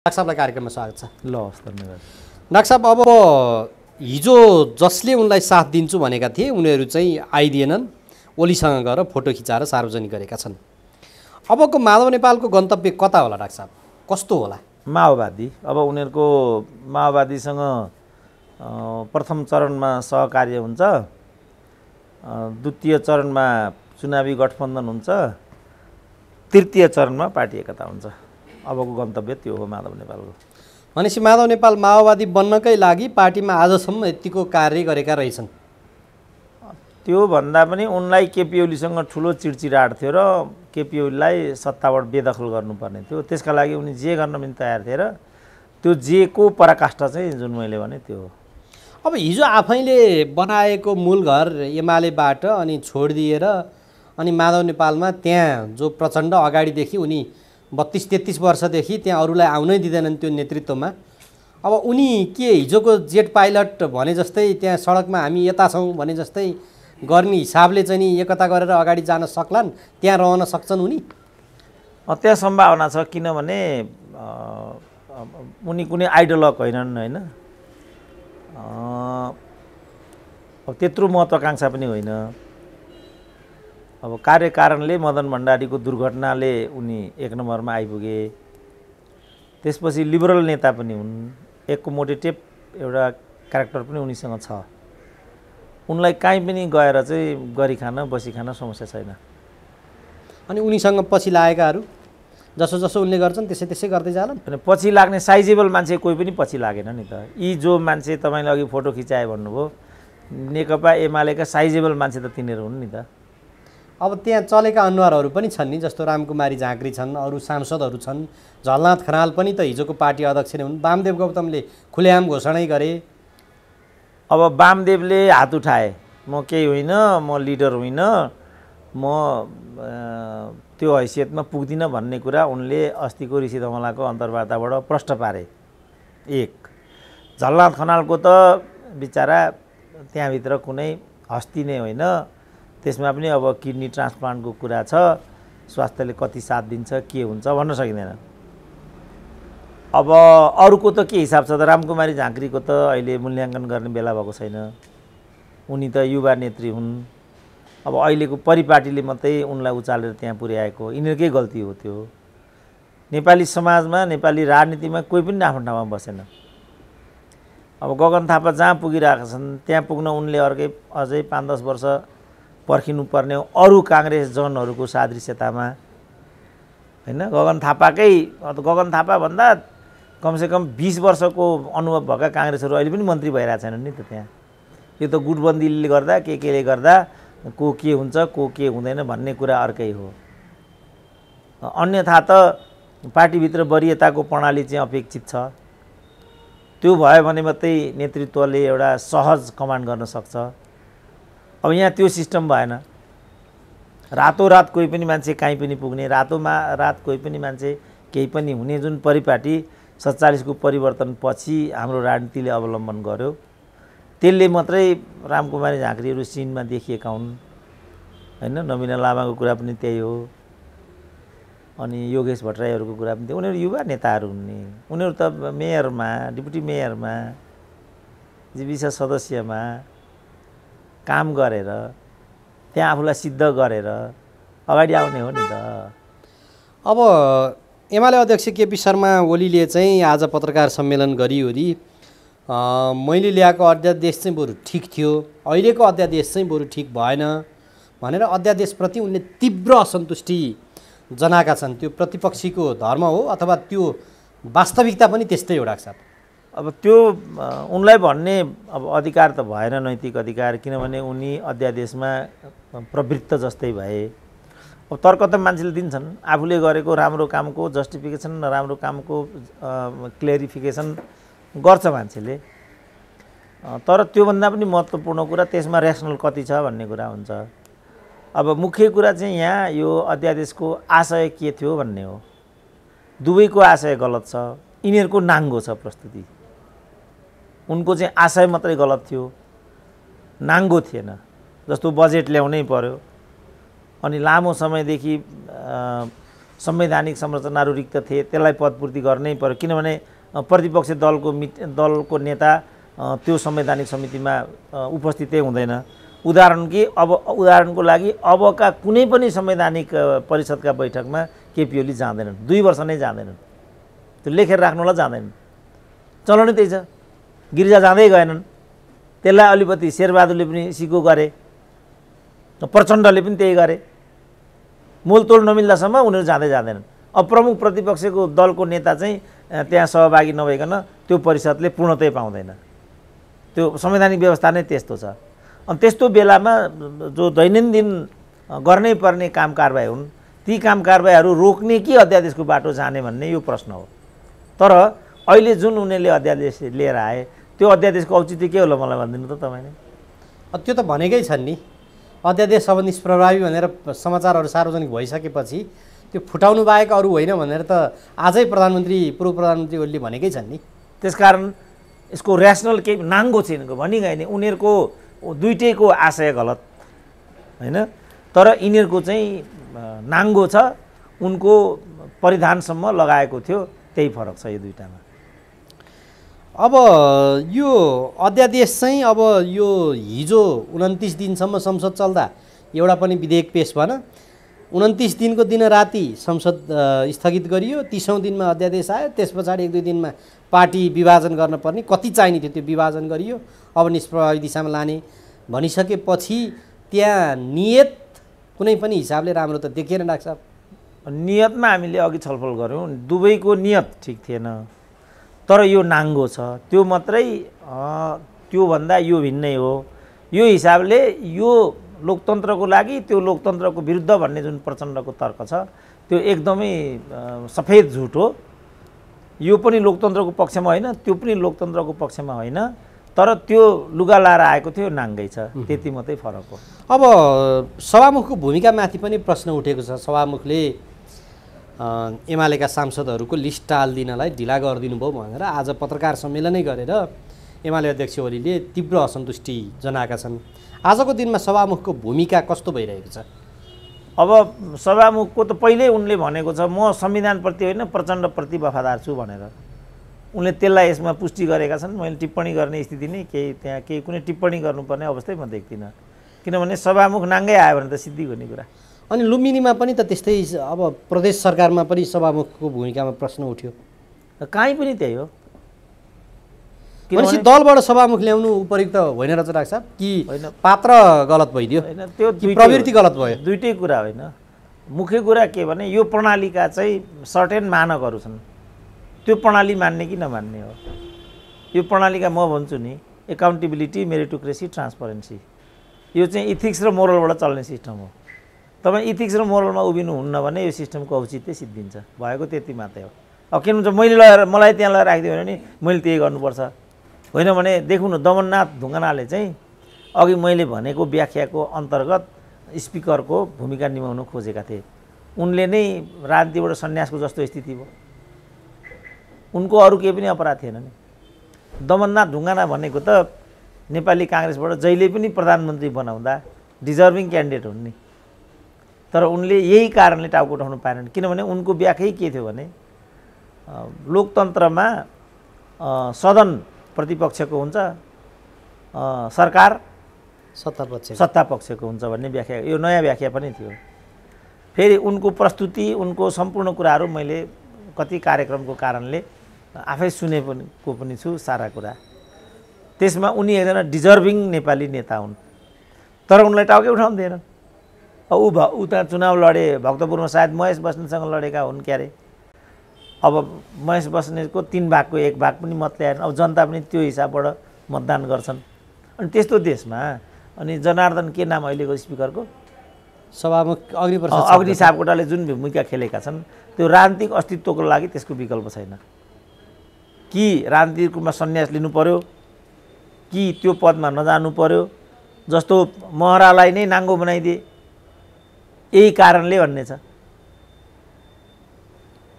Doctor साहबलाई कार्यक्रममा स्वागत छ। ल हस् धन्यवाद। डाक्टर साहब, अब हिजो जसले उनलाई साथ दिन्छु भनेका थिए उनीहरू चाहिँ आइदिएनन्, ओलीसँग गएर फोटो खिचाएर सार्वजनिक गरेका छन्। अबको माधव नेपालको गन्तव्य कता होला डाक्टर साहब, कस्तो होला? माओवादी। अब उनीहरूको माओवादीसँग प्रथम चरणमा सहकार्य हुन्छ, द्वितीय चरणमा चुनावी गठबन्धन हुन्छ, तृतीय चरणमा पार्टी एकता हुन्छ। अबको गन्तव्य त्यो हो माधव नेपालको। भनेपछि माधव नेपाल माओवादी बन्नकै लागि पार्टीमा आजसम्म यतिको कार्य गरेका रहेछन्। त्यो भन्दा पनि उनलाई केपी ओलीसँग ठुलो चिडचिडाट थियो र केपी ओलीलाई सत्ताबाट बेदखल गर्नुपर्ने थियो। त्यसका लागि उनी जे गर्न पनि तयार थिए र त्यो जेको पराकाष्ठा चाहिँ जुन मैले भने त्यो हो। अब हिजो आफैले बनाएको मूल घर एमालेबाट अनि छोडिदिएर अनि माधव नेपालमा त्यहाँ जो प्रचण्ड अगाडिदेखि उनी 32-33 वर्षदेखि त्यहाँ अरूलाई आउनै दिँदैनन् त्यो नेतृत्वमा, अब उनी के हिजोको जेट पाइलट भने जस्तै त्यहाँ सडकमा हामी यता छौँ भने जस्तै गर्ने हिसाबले चाहिँ नि एकता गरेर अगाडि जान सक्लान्, त्यहाँ रहन सक्छन् उनी? त्यहाँ सम्भावना छ, किनभने उनी कुनै आइडोलक होइनन् होइन, अब त्यत्रो महत्त्वाकांक्षा पनि होइन। अब कार्यकारणले मदन भण्डारीको दुर्घटनाले उनी एक नम्बरमा आइपुगे। त्यसपछि लिबरल नेता पनि हुन्, एकोमोडेटिभ एउटा क्यारेक्टर पनि उनीसँग छ। उनलाई कहीँ पनि गएर चाहिँ गरिखान बसिखान समस्या छैन। अनि उनीसँग पछि लागेकाहरू जसो जसो उनले गर्छन् त्यसै त्यसै गर्दै जालान्। अनि पछि लाग्ने साइजेबल मान्छे कोही पनि पछि लागेन नि त। यी जो मान्छे तपाईँले अघि फोटो खिचाए भन्नुभयो, नेकपा एमालेका साइजेबल मान्छे त तिनीहरू हुन् नि त। अब त्यहाँ चलेका अनुहारहरू पनि छन् नि, जस्तो रामकुमारी झाँक्री छन्, अरू सांसदहरू छन्, झलनाथ खनाल पनि त हिजोको पार्टी अध्यक्ष नै हुन्, वामदेव गौतमले खुलेआम घोषणै गरे। अब वामदेवले हात उठाए, म केही होइन, म लिडर होइन, म त्यो हैसियतमा पुग्दिनँ भन्ने कुरा उनले अस्तिको ऋषि धमलाको अन्तर्वार्ताबाट प्रष्ट पारे। एक झलनाथ खनालको त बिचरा त्यहाँभित्र कुनै हस्ती नै होइन, त्यसमा पनि अब किडनी ट्रान्सप्लान्टको कुरा छ, स्वास्थ्यले कति साथ दिन्छ के हुन्छ भन्न सकिँदैन। अब अरूको त के हिसाब छ त? रामकुमारी झाँक्रीको त अहिले मूल्याङ्कन गर्ने बेला भएको छैन, उनी त युवा नेत्री हुन्। अब अहिलेको परिपाटीले मात्रै उनलाई उचालेर त्यहाँ पुर्याएको यिनीहरूकै गल्ती हो। त्यो नेपाली समाजमा नेपाली राजनीतिमा कोही पनि आफ्नो ठाउँमा बसेन। अब गगन थापा जहाँ पुगिरहेका छन् त्यहाँ पुग्न उनले अर्कै अझै 5-10 वर्ष पर्खिनुपर्ने हो अरू काङ्ग्रेस जनहरूको सादृश्यतामा होइन। गगन थापा भन्दा कमसेकम 20 वर्षको अनुभव भएका काङ्ग्रेसहरू अहिले पनि मन्त्री भइरहेको छैनन् नि त त्यहाँ। यो त गुटबन्दीले गर्दा केले गर्दा को के हुन्छ को के हुँदैन भन्ने कुरा अर्कै हो। अन्यथा त पार्टीभित्र वरियताको प्रणाली चाहिँ अपेक्षित छ। त्यो भयो भने मात्रै नेतृत्वले एउटा सहज कमान्ड गर्न सक्छ। अब यहाँ त्यो सिस्टम भएन। रातोरात कोही पनि मान्छे कहीँ पनि पुग्ने, रात कोही पनि मान्छे केही पनि हुने जुन परिपाटी 47को परिवर्तनपछि हाम्रो राजनीतिले अवलम्बन गर्यो, त्यसले मात्रै रामकुमारी झाँक्रीहरू सिनमा देखिएका हुन् होइन। नवीना लामाको कुरा पनि त्यही हो, अनि योगेश भट्टराईहरूको कुरा पनि त्यही। उनीहरू युवा नेताहरू हुन् नि, उनीहरू त मेयरमा, डिप्युटी मेयरमा, जीविका सदस्यमा काम गरेर त्यहाँ आफूलाई सिद्ध गरेर अगाडि आउने हो नि त। अब एमाले अध्यक्ष केपी शर्मा ओलीले चाहिँ आज पत्रकार सम्मेलन गरिओरी मैले ल्याएको अध्यादेश चाहिँ बरु ठिक थियो, अहिलेको अध्यादेश चाहिँ बरु ठिक भएन भनेर अध्यादेशप्रति उनले तीव्र असन्तुष्टि जनाएका छन्। त्यो प्रतिपक्षीको धर्म हो अथवा त्यो वास्तविकता पनि त्यस्तै हो डाक्टर साहब? अब त्यो उनलाई भन्ने अब अधिकार त भएन, नैतिक अधिकार, किनभने उनी अध्यादेशमा प्रवृत्त जस्तै भए। अब तर्क त मान्छेले दिन्छन्, आफूले गरेको राम्रो कामको जस्टिफिकेसन, नराम्रो कामको क्लियरिफिकेसन गर्छ मान्छेले। तर त्योभन्दा पनि महत्त्वपूर्ण कुरा त्यसमा ऱ्यासनल कति छ भन्ने कुरा हुन्छ। अब मुख्य कुरा चाहिँ यहाँ यो अध्यादेशको आशय के थियो भन्ने हो। दुवैको आशय गलत छ, यिनीहरूको नाङ्गो छ प्रस्तुति। उनको चाहिँ आशय मात्रै गलत थियो, नाङ्गो थिएन। जस्तो बजेट ल्याउनै पर्यो, अनि लामो समयदेखि संवैधानिक संरचनाहरू रिक्त थिए, त्यसलाई पदपूर्ति गर्नै पर्यो। किनभने प्रतिपक्षी दलको नेता त्यो संवैधानिक समितिमा उपस्थितै हुँदैन। उदाहरणको लागि अबका कुनै पनि संवैधानिक परिषदका बैठकमा केपी ओली जाँदैनन्, 2 वर्ष नै जाँदैनन्, त्यो लेखेर राख्नुलाई जाँदैनन्। चलाउनै त्यही छ। गिरिजा जाँदै गएनन्, त्यसलाई अलिपति शेरबहादुरले पनि सिको गरे, प्रचण्डले पनि त्यही गरे। मोलतोल नमिल्दासम्म उनीहरू जाँदैनन्। अब प्रमुख प्रतिपक्षको दलको नेता चाहिँ त्यहाँ सहभागी नभइकन त्यो परिषदले पूर्णतै पाउँदैन। त्यो संवैधानिक व्यवस्था नै त्यस्तो छ। अनि त्यस्तो बेलामा जो दैनन्दिन गर्नै पर्ने काम कारबाही हुन्, ती काम कारबाहीहरू रोक्ने कि अध्यादेशको बाटो जाने भन्ने यो प्रश्न हो। तर अहिले जुन उनीहरूले अध्यादेश लिएर आए, त्यो अध्यादेशको औचित्य के होला मलाई भनिदिनु त तपाईँले। त्यो त भनेकै छन् नि, अध्यादेश अब निष्प्रभावी भनेर समाचारहरू सार्वजनिक भइसकेपछि त्यो फुटाउनु बाहेक अरू होइन भनेर त आजै पूर्व प्रधानमन्त्री ओलीले भनेकै छन् नि। त्यसकारण यसको ऱ्यासनल केही नाङ्गो छैन भनिगए नि। उनीहरूको दुइटैको आशय गलत होइन, तर यिनीहरूको चाहिँ नाङ्गो छ, उनको परिधानसम्म लगाएको थियो, त्यही फरक छ यो दुईटामा। अब यो अध्यादेश चाहिँ अब यो हिजो 29 दिनसम्म संसद चल्दा एउटा पनि विधेयक पेश भएन। 29 दिनको दिन राति संसद स्थगित गरियो, 30औं दिनमा अध्यादेश आयो। त्यस पछाडि 1-2 दिनमा पार्टी विभाजन गर्न पर्ने कति चाहिने थियो त्यो विभाजन गरियो। अब निष्प्रभावी दिशामा लाने भनिसकेपछि त्यहाँ नियत कुनै पनि हिसाबले राम्रो त देखिएन डाक्टर साहब। नियतमा हामीले अघि छलफल गऱ्यौँ, दुवैको नियत ठिक थिएन, तर यो नाङ्गो छ, त्यो मात्रै त्योभन्दा यो भिन्नै हो। यो हिसाबले यो लोकतन्त्रको लागि, त्यो लोकतन्त्रको विरुद्ध भन्ने जुन प्रचण्डको तर्क छ त्यो एकदमै सफेद झुट हो। यो पनि लोकतन्त्रको पक्षमा होइन, त्यो पनि लोकतन्त्रको पक्षमा होइन, तर त्यो लुगा लाएर आएको थियो, नाङ्गै छ, त्यति मात्रै फरक हो। अब सभामुखको भूमिकामाथि पनि प्रश्न उठेको छ। सभामुखले एमालेका सांसदहरूको लिस्ट टाल्दिनलाई ढिला गरिदिनु भयो भनेर आज पत्रकार सम्मेलनै गरेर एमाले अध्यक्ष ओलीले तीव्र असन्तुष्टि जनाएका छन्। आजको दिनमा सभामुखको भूमिका कस्तो भइरहेको छ? अब सभामुखको त पहिल्यै उनले भनेको छ, म संविधानप्रति होइन प्रचण्डप्रति वफादार छु भनेर। उनले त्यसलाई यसमा पुष्टि गरेका छन्। मैले टिप्पणी गर्ने स्थिति नै त्यहाँ केही कुनै टिप्पणी गर्नुपर्ने अवस्थै म देख्दिनँ, किनभने सभामुख नाङ्गै आयो भने त सिद्धि हुने कुरा। अनि लुम्बिनीमा पनि त त्यस्तै, अब प्रदेश सरकारमा पनि सभामुखको भूमिकामा प्रश्न उठ्यो। कहीँ पनि त्यही हो। भनेपछि दलबाट सभामुख ल्याउनु उपयुक्त होइन र डाक्टर साहब, कि पात्र गलत भइदियो, होइन त्यो प्रवृत्ति गलत भयो? दुइटै कुरा होइन। मुख्य कुरा के भने यो प्रणालीका चाहिँ सर्टेन मानकहरू छन्, त्यो प्रणाली मान्ने कि नमान्ने हो। यो प्रणालीका म भन्छु नि, एकाउन्टेबिलिटी, मेरिटोक्रेसी, ट्रान्सपरेन्सी, यो चाहिँ इथिक्स र मोरलबाट चल्ने सिस्टम हो। तपाईँ इथिक्स र मोरलमा उभिनुहुन्न भने यो सिस्टमको औचित्य सिद्धिन्छ, भएको त्यति मात्रै हो। अब किन भन्छ मैले लगाएर मलाई त्यहाँ लगाएर राखिदियो भने नि मैले त्यही गर्नुपर्छ होइन भने देखौँ न। दमननाथ ढुङ्गानाले चाहिँ अघि मैले भनेको व्याख्याको अन्तर्गत स्पिकरको भूमिका निभाउन खोजेका थिए। उनले नै राजनीतिबाट सन्यासको जस्तो स्थिति भयो, उनको अरू केही पनि अपराध थिएन नि। दमननाथ ढुङ्गाना भनेको त नेपाली काङ्ग्रेसबाट जहिले पनि प्रधानमन्त्री बनाउँदा डिजर्भिङ क्यान्डिडेट हुन् नि, तर उनले यही कारणले टाउको उठाउनु पाएनन्। किनभने उनको व्याख्या के थियो भने लोकतन्त्रमा सदन प्रतिपक्षको हुन्छ, सरकार सत्तापक्षको हुन्छ भन्ने व्याख्या, यो नयाँ व्याख्या पनि थियो। फेरि उनको प्रस्तुति, उनको सम्पूर्ण कुराहरू मैले कति कार्यक्रमको कारणले आफै सुनेको पनि छु सारा कुरा। त्यसमा उनी एकजना डिजर्भिङ नेपाली नेता हुन्, तर उनलाई टाउकै उठाउनु दिएन। उता चुनाव लडे, भक्तपुरमा सायद महेश बस्नेतसँग लडेका हुन् क्यारे। अब महेश बस्नेतको 3 भागको 1 भाग पनि मत ल्याएन। अब जनता पनि त्यो हिसाबबाट मतदान गर्छन्। अनि त्यस्तो देशमा अनि जनार्दन के नाम अहिलेको स्पिकरको, सभामुख अग्नि सापकोटाले जुन भूमिका खेलेका छन्, त्यो राजनीतिक अस्तित्वको लागि त्यसको विकल्प छैन। कि राजनीतिक रूपमा सन्यास लिनु पर्यो, कि त्यो पदमा नजानु पर्यो, जस्तो महरालाई नै नाङ्गो बनाइदिए यही कारणले भन्ने छ।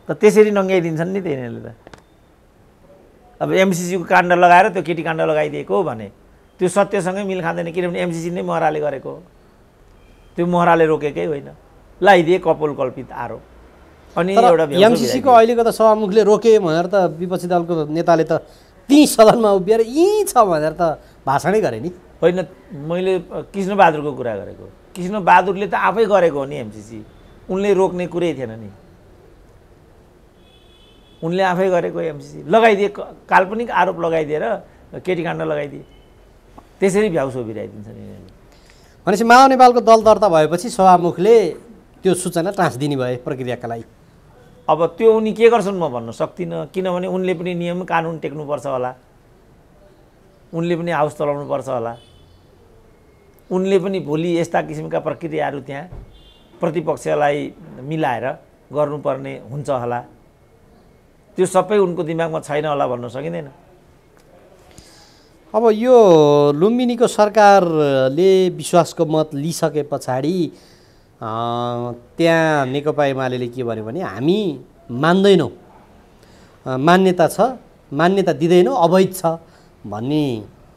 त त्यसरी नङ्ग्याइदिन्छन् नि त्यहीँले त। अब एमसिसीको काण्ड लगाएर त्यो केटी काण्ड लगाइदिएको भने त्यो सत्यसँगै मिल खाँदैन, किनभने एमसिसी नै महराले गरेको, त्यो महराले रोकेकै होइन, लगाइदिए कपोल कल्पित आरोप। अनि तर एउटा एमसिसीको अहिलेको त सभामुखले रोके भनेर त विपक्षी दलको नेताले त त्यही सदनमा उभिएर यहीँ छ भनेर त भाषणै गरे नि। होइन, मैले कृष्णबहादुरको कुरा गरेको। कृष्णबहादुरले त आफै गरेको हो नि एमसिसी, उनले रोक्ने कुरै थिएन नि, उनले आफै गरेको एमसिसी लगाइदिए, काल्पनिक आरोप लगाइदिएर केटीकाण्ड लगाइदिए, त्यसरी भ्याउस उभिराइदिन्छ नि। भनेपछि माधव नेपालको दल दर्ता भएपछि सभामुखले त्यो सूचना टाँसिदिने भए प्रक्रियाका लागि। अब त्यो उनी के गर्छन् म भन्न सक्दिनँ, किनभने उनले पनि नियम कानुन टेक्नुपर्छ होला, उनले पनि हाउस चलाउनुपर्छ होला, उनले पनि भोलि यस्ता किसिमका प्रक्रियाहरू त्यहाँ प्रतिपक्षलाई मिलाएर गर्नुपर्ने हुन्छ होला, त्यो सबै उनको दिमागमा छैन होला भन्न सकिँदैन। अब यो लुम्बिनीको सरकारले विश्वासको मत लिइसके पछाडि त्यहाँ नेकपा एमाले के भन्यो भने हामी मान्दैनौँ, मान्यता छ, मान्यता दिँदैनौँ, अवैध छ भन्ने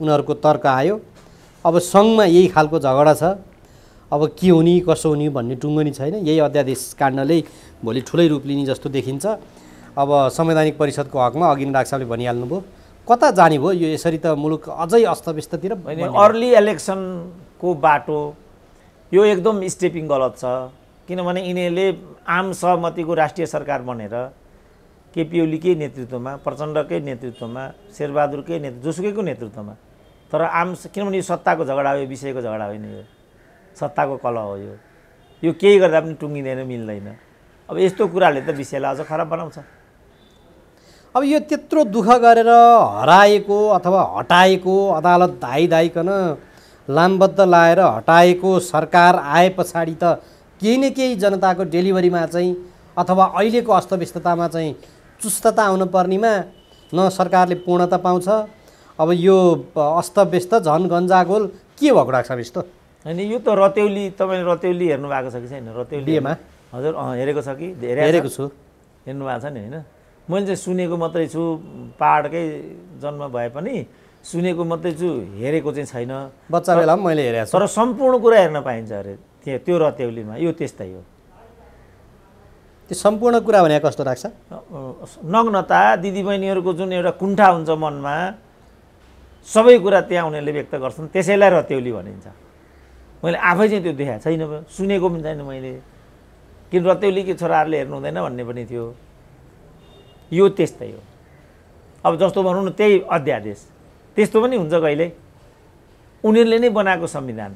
उनीहरूको तर्क आयो। अब सङ्घमा यही खालको झगडा छ, अब के हुने कसो हुने भन्ने टुङ्गो नि छैन। यही अध्यादेश काण्डले भोलि ठुलै रूप लिने जस्तो देखिन्छ। अब संवैधानिक परिषदको हकमा अघि डाक्टर साहबले भनिहाल्नुभयो, कता जाने भयो यो, यसरी त मुलुक अझै अस्तव्यस्ततिर। अर्ली इलेक्सनको बाटो यो एकदम स्टेपिङ गलत छ, किनभने यिनीहरूले आम सहमतिको राष्ट्रिय सरकार बनेर केपी ओलीकै नेतृत्वमा, प्रचण्डकै नेतृत्वमा, शेरबहादुरकै जोसुकैको नेतृत्वमा, तर किनभने यो सत्ताको झगडा हो, यो विषयको झगडा होइन, यो सत्ताको कलह हो, यो केही गर्दा पनि टुङ्गिँदैन, मिल्दैन। अब यस्तो कुराले त विषयलाई अझ खराब बनाउँछ। अब यो त्यत्रो दुःख गरेर हराएको अथवा हटाएको, अदालत धाइकन लामबद्ध लाएर हटाएको सरकार आए पछाडि त केही न केही जनताको डेलिभरीमा चाहिँ अथवा अहिलेको अस्तव्यस्ततामा चाहिँ चुस्तता आउनुपर्नेमा न सरकारले पूर्णता पाउँछ। अब यो अस्तव्यस्त झन् गन्जागोल के भएको डाक्टर साहब यस्तो? होइन, यो त रतेउली, तपाईँले रतेउली हेर्नु भएको छ कि छैन? रतेउलीमा हजुर हेरेको छ कि? हेरेको छु। हेर्नु भएको छ नि? होइन, मैले चाहिँ सुनेको मात्रै छु, पाहाडकै जन्म भए पनि सुनेको मात्रै छु, हेरेको चाहिँ छैन। बच्चा बेला पनि मैले हेरेको छु। तर सम्पूर्ण कुरा हेर्न पाइन्छ अरे त्यो रतेउलीमा। यो त्यस्तै हो। त्यो सम्पूर्ण कुरा भने कस्तो लाग्छ? नग्नता, दिदीबहिनीहरूको जुन एउटा कुण्ठा हुन्छ मनमा, सबै कुरा त्यहाँ उनीहरूले व्यक्त गर्छन्, त्यसैलाई रतेउली भनिन्छ। मैले आफै चाहिँ त्यो देखाएको छैन, सुनेको पनि छैन मैले, किन रतेउलीकी छोराहरूले हेर्नु हुँदैन भन्ने पनि थियो। यो त्यस्तै हो। अब जस्तो भनौँ न, त्यही अध्यादेश त्यस्तो पनि हुन्छ कहिले, उनीहरूले नै बनाएको संविधान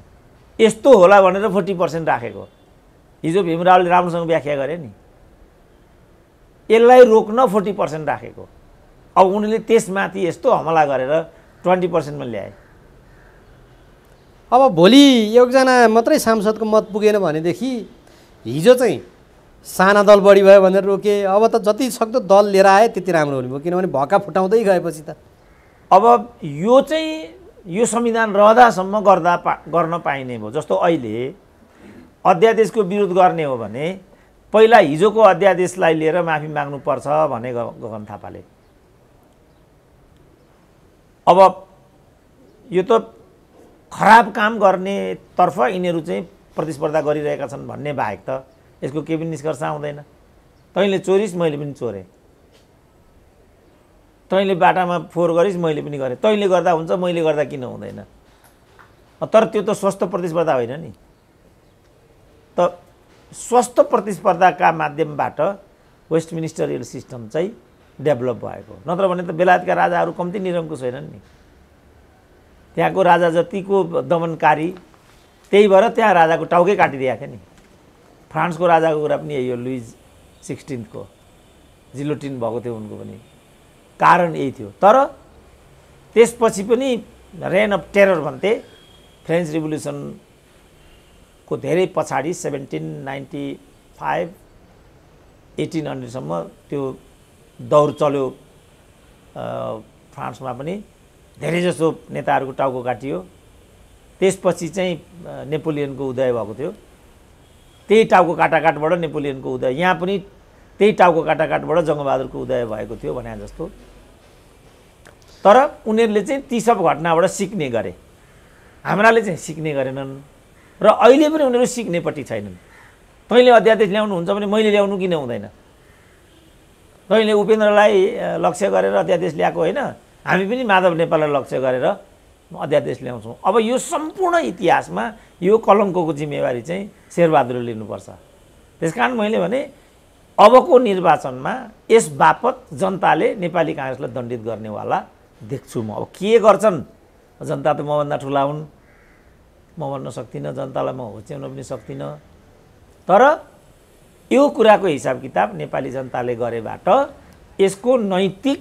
यस्तो होला भनेर 40% राखेको। हिजो भीमरावले राम्रोसँग व्याख्या गरे नि, यसलाई रोक्न 40% राखेको। अब उनीहरूले त्यसमाथि यस्तो हमला गरेर 20%मा ल्याए। अब भोलि एकजना मात्रै सांसदको मत पुगेन भनेदेखि हिजो चाहिँ साना दल बढी भयो भनेर रोके, अब त जति सक्दो दल लिएर आए त्यति राम्रो हुने भयो, किनभने भक्का फुटाउँदै गएपछि त अब यो चाहिँ यो संविधान रहँदासम्म गर्न पाइने भयो। जस्तो अहिले अध्यादेशको विरोध गर्ने हो भने पहिला हिजोको अध्यादेशलाई लिएर माफी माग्नुपर्छ भने गगन थापाले। अब यो त खराब काम गर्नेतर्फ यिनीहरू चाहिँ प्रतिस्पर्धा गरिरहेका छन् भन्ने बाहेक त यसको केही पनि निष्कर्ष आउँदैन। तैँले चोरिस्, मैले पनि चोरेँ, तैँले बाटामा फोहोर गरिस्, मैले पनि गरेँ, तैँले गर्दा हुन्छ, मैले गर्दा किन हुँदैन? तर त्यो त स्वस्थ प्रतिस्पर्धा होइन नि। त स्वस्थ प्रतिस्पर्धाका माध्यमबाट वेस्टमिनिस्टरियल सिस्टम चाहिँ डेभलप भएको, नत्र भने त बेलायतका राजाहरू कम्ती निरङ्कुश होइनन् नि। त्यहाँको राजा जतिको दमनकारी, त्यही भएर त्यहाँ राजाको टाउकै काटिदिएको थियो नि। फ्रान्सको राजाको कुरा पनि यही हो, लुइज 16 को जिलोटिन भएको थियो, उनको पनि कारण यही थियो। तर त्यसपछि पनि रेन अफ टेरर भन्थे, फ्रेन्च रिभोल्युसनको धेरै पछाडि 1795 1800सम्म त्यो दौर चल्यो। फ्रान्समा पनि धेरैजसो नेताहरूको टाउको काटियो। त्यसपछि चाहिँ नेपोलियनको उदय भएको थियो। त्यही टाउको काटाकाटबाट नेपोलियनको उदय, यहाँ पनि त्यही टाउको काटाकाटबाट जङ्गबहादुरको उदय भएको थियो भने जस्तो। तर उनीहरूले चाहिँ ती सब घटनाबाट सिक्ने गरे, हाम्राले चाहिँ सिक्ने गरेनन् र अहिले पनि उनीहरू सिक्नेपट्टि छैनन्। तैँले अध्यादेश ल्याउनुहुन्छ भने मैले ल्याउनु किन हुँदैन? तैँले उपेन्द्रलाई लक्ष्य गरेर अध्यादेश ल्याएको होइन, हामी पनि माधव नेपाललाई लक्ष्य गरेर अध्यादेश ल्याउँछौँ। अब यो सम्पूर्ण इतिहासमा यो कलङ्कको जिम्मेवारी चाहिँ शेरबहादुरले लिनुपर्छ। त्यसकारण मैले भने अबको निर्वाचनमा यस बापत जनताले नेपाली काङ्ग्रेसलाई दण्डित गर्नेवाला देख्छु म। अब के गर्छन्, जनता त मभन्दा ठुला हुन्, म भन्न सक्दिनँ, जनतालाई म होच्याउन पनि सक्दिनँ। तर यो कुराको हिसाब किताब नेपाली जनताले गरेबाट यसको नैतिक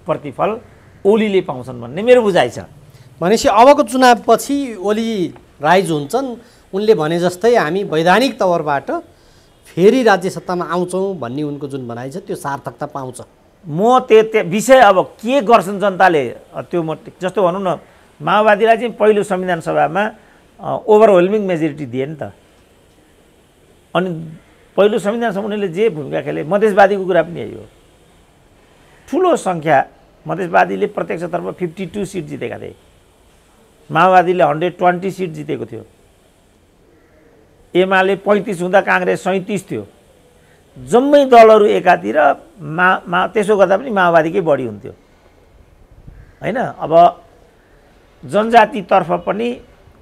प्रतिफल ओलीले पाउँछन् भन्ने मेरो बुझाइ छ। भनेपछि अबको चुनावपछि ओली राइज हुन्छन्, उनले भने जस्तै हामी वैधानिक तवरबाट फेरि राज्य सत्तामा आउँछौँ भन्ने उनको जुन भनाइ छ त्यो सार्थकता पाउँछ। म त्यो विषय अब के गर्छन् जनताले त्यो म जस्तो भनौँ न, माओवादीलाई चाहिँ पहिलो संविधान सभामा ओभरवेल्मिङ मेजोरिटी दिए नि त। अनि पहिलो संविधान सभा उनीहरूले जे भूमिका खेले, मधेसवादीको कुरा पनि यही हो। ठुलो सङ्ख्या मधेसवादीले प्रत्यक्षतर्फ 52 सिट जितेका थिए, माओवादीले 120 सिट जितेको थियो, एमाले 35 हुँदा काङ्ग्रेस 37 थियो। जम्मै दलहरू एकातिर त्यसो गर्दा पनि माओवादीकै बढी हुन्थ्यो होइन। अब जनजातितर्फ पनि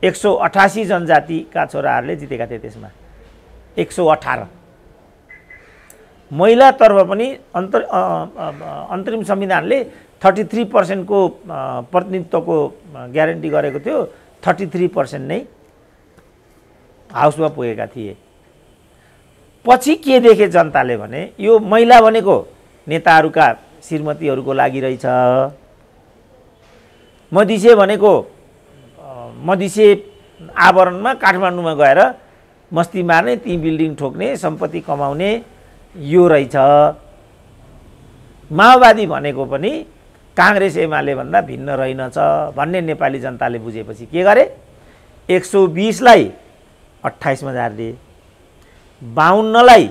188 जनजातिका छोराहरूले जितेका थिए, त्यसमा 118। महिलातर्फ पनि अन्तरिम संविधानले 33% को प्रतिनिधित्वको ग्यारेन्टी गरेको थियो, 33% नै हाउसमा पुगेका थिए। पछि के देखे जनताले भने यो महिला भनेको नेताहरूका श्रीमतीहरूको लागि रहेछ, मधिसे भनेको मधिसे आवरणमा काठमाडौँमा गएर मस्ती मार्ने, ती बिल्डिङ ठोक्ने, सम्पत्ति कमाउने यो रहेछ। माओवादी भनेको पनि काङ्ग्रेस एमाले भन्दा भिन्न रहेनछ भन्ने नेपाली जनताले बुझेपछि के गरे, 120लाई 28 मा झारिदिए, 52लाई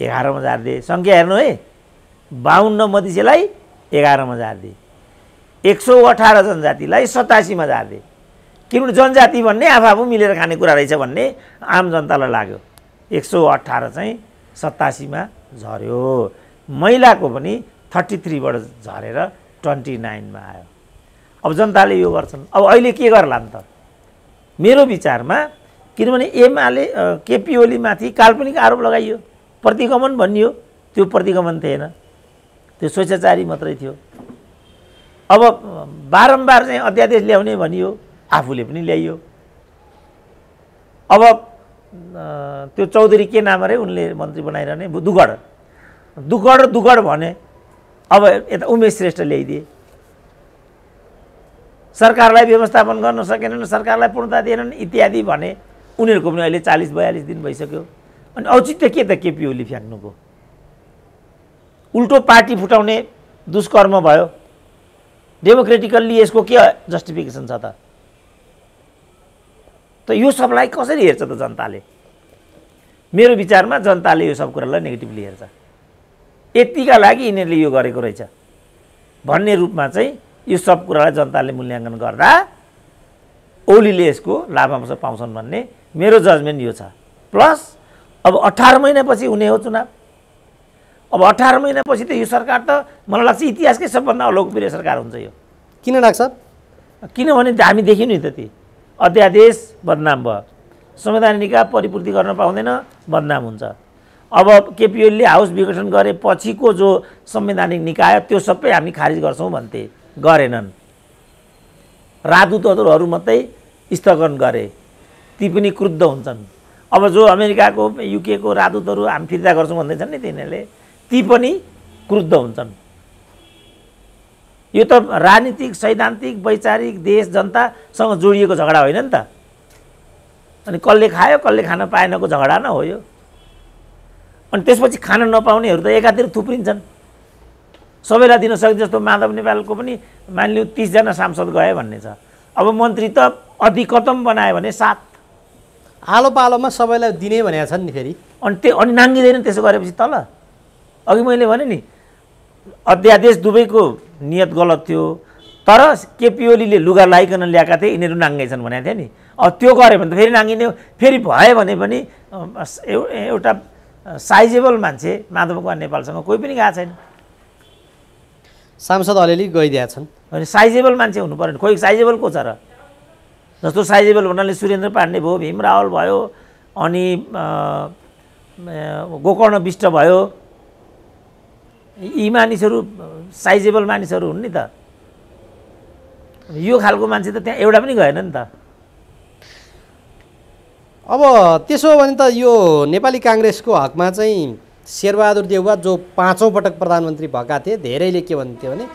11 मा झारिदिए। सङ्ख्या हेर्नु है, 52 मधिसेलाई 11 मा झारिदिए, 118 जनजातिलाई 87 मा झारिदिए। किनभने जनजाति भन्ने आफू मिलेर खाने कुरा रहेछ भन्ने आम जनतालाई लाग्यो। 118 चाहिँ 87 मा झर्यो। महिलाको पनि 33 बाट झरेर 29 मा आयो। अब जनताले यो गर्छन्। अब अहिले के गर्ला नि त मेरो विचारमा, किनभने एमाले केपी ओलीमाथि काल्पनिक आरोप लगाइयो, प्रतिगमन भनियो, त्यो प्रतिगमन थिएन, त्यो स्वेच्छाचारी मात्रै थियो। अब बारम्बार चाहिँ अध्यादेश ल्याउने भनियो, आफूले पनि ल्याइयो। अब त्यो चौधरी के नाम अरे उनले मन्त्री बनाइरहने, दुगड भने। अब यता उमेश श्रेष्ठ ल्याइदिए, सरकारलाई व्यवस्थापन गर्न सकेनन्, सरकारलाई पूर्णता दिएनन् इत्यादि भने। उनीहरूको पनि अहिले 40-42 दिन भइसक्यो। अनि औचित्य के त केपी ओली फ्याँक्नुको? उल्टो पार्टी फुटाउने दुष्कर्म भयो। डेमोक्रेटिकल्ली यसको के जस्टिफिकेसन छ त यो सबलाई कसरी हेर्छ त जनताले? मेरो विचारमा जनताले यो सब कुरालाई नेगेटिभली हेर्छ। यतिका लागि यिनीहरूले यो गरेको रहेछ भन्ने रूपमा चाहिँ यो सब कुरालाई जनताले मूल्याङ्कन गर्दा ओलीले यसको लाभांश पाउँछन् भन्ने मेरो जजमेन्ट यो छ। प्लस अब 18 महिनापछि हुने हो चुनाव। अब 18 महिनापछि त यो सरकार त मलाई लाग्छ इतिहासकै सबभन्दा अलोकप्रिय सरकार हुन्छ यो। किन डाक्टर साहब? किनभने हामी देख्यौँ नि त, ती अध्यादेश बदनाम भयो, संवैधानिक निकाय परिपूर्ति गर्न पाउँदैन, बदनाम हुन्छ। अब केपी ओलीले हाउस विघटन गरे पछिको जो संवैधानिक निकाय त्यो सबै हामी खारिज गर्छौँ भन्थे, गरेनन्। राजदूतहरू मात्रै स्थगन गरे, ती पनि क्रुद्ध हुन्छन्। अब जो अमेरिकाको युके को राजदूतहरू हामी फिर्ता गर्छौँ भन्दैछन् नि तिनीहरूले, ती पनि क्रुद्ध हुन्छन्। यो त राजनीतिक, सैद्धान्तिक, वैचारिक, देश जनतासँग जोडिएको झगडा होइन नि त। अनि कसले खायो कसले खान पाएनको झगडा न हो यो। अनि त्यसपछि खान नपाउनेहरू त एकातिर थुप्रिन्छन्। सबैलाई दिन सक्छ। जस्तो माधव नेपालको पनि मानिलिउँ 30 जना सांसद गए भन्ने छ। अब मन्त्री त अधिकतम बनायो भने 7। आलो पालोमा सबैलाई दिने भनेका छन् नि फेरि। अनि नाङ्गिँदैन त्यसो गरेपछि तल। अघि मैले भने नि अध्यादेश दुवैको नियत गलत थियो, तर केपी ओलीले लुगा लाइकन ल्याएका थिए, यिनीहरू नाङ्गेछन् भनेको थिए नि। अब त्यो गऱ्यो भने त फेरि नाङ्गिने हो। फेरि भयो भने पनि एउटा साइजेबल मान्छे माधव कुमार नेपालसँग कोही पनि गएको छैन। सांसद अलिअलि गइदिएका छन्। अनि साइजेबल मान्छे हुनु पर्यो। खोइ साइजेबल को छ र? जस्तो साइजेबल भन्नाले सुरेन्द्र पाण्डे भयो, भीम रावल भयो, अनि गोकर्ण विष्ट भयो, यी मानिसहरू साइजेबल मानिसहरू हुन् नि त। यो खालको मान्छे त त्यहाँ एउटा पनि गएन नि त। अब त्यसो हो भने त यो नेपाली काङ्ग्रेसको हकमा चाहिँ शेरबहादुर देउवा जो 5औं पटक प्रधानमन्त्री भएका थिए, धेरैले के भन्थ्यो भने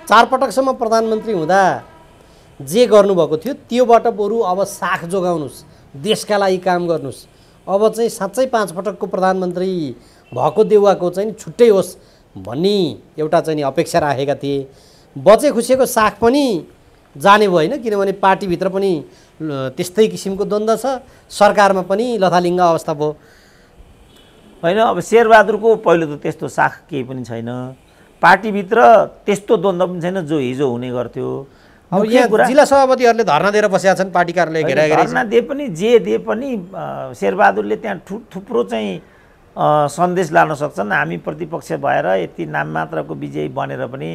4 पटकसम्म प्रधानमन्त्री हुँदा जे गर्नुभएको थियो त्योबाट बरु अब साख जोगाउनुहोस्, देशका लागि काम गर्नुहोस्। अब चाहिँ साँच्चै 5 पटकको प्रधानमन्त्री भएको देउवाको चाहिँ छुट्टै होस् भन्ने एउटा चाहिँ अपेक्षा राखेका थिए। बचे खुसेको साख पनि जाने भयो होइन, किनभने पार्टीभित्र पनि त्यस्तै किसिमको द्वन्द्व छ, सरकारमा पनि लथालिङ्ग अवस्था भयो होइन। अब शेरबहादुरको पहिलो त त्यस्तो साख केही पनि छैन, पार्टीभित्र त्यस्तो द्वन्द्व पनि छैन जो हिजो हुने गर्थ्यो। अब यहाँ जिल्ला सभापतिहरूले धरना दिएर बसेका छन्, पार्टी कार्यालय घेराइ गरेका छन्। धरना दिए पनि जे दिए पनि शेरबहादुरले त्यहाँ थुप्रो चाहिँ सन्देश लान सक्छन्। हामी प्रतिपक्ष भएर यति नाम मात्रको विजयी बनेर पनि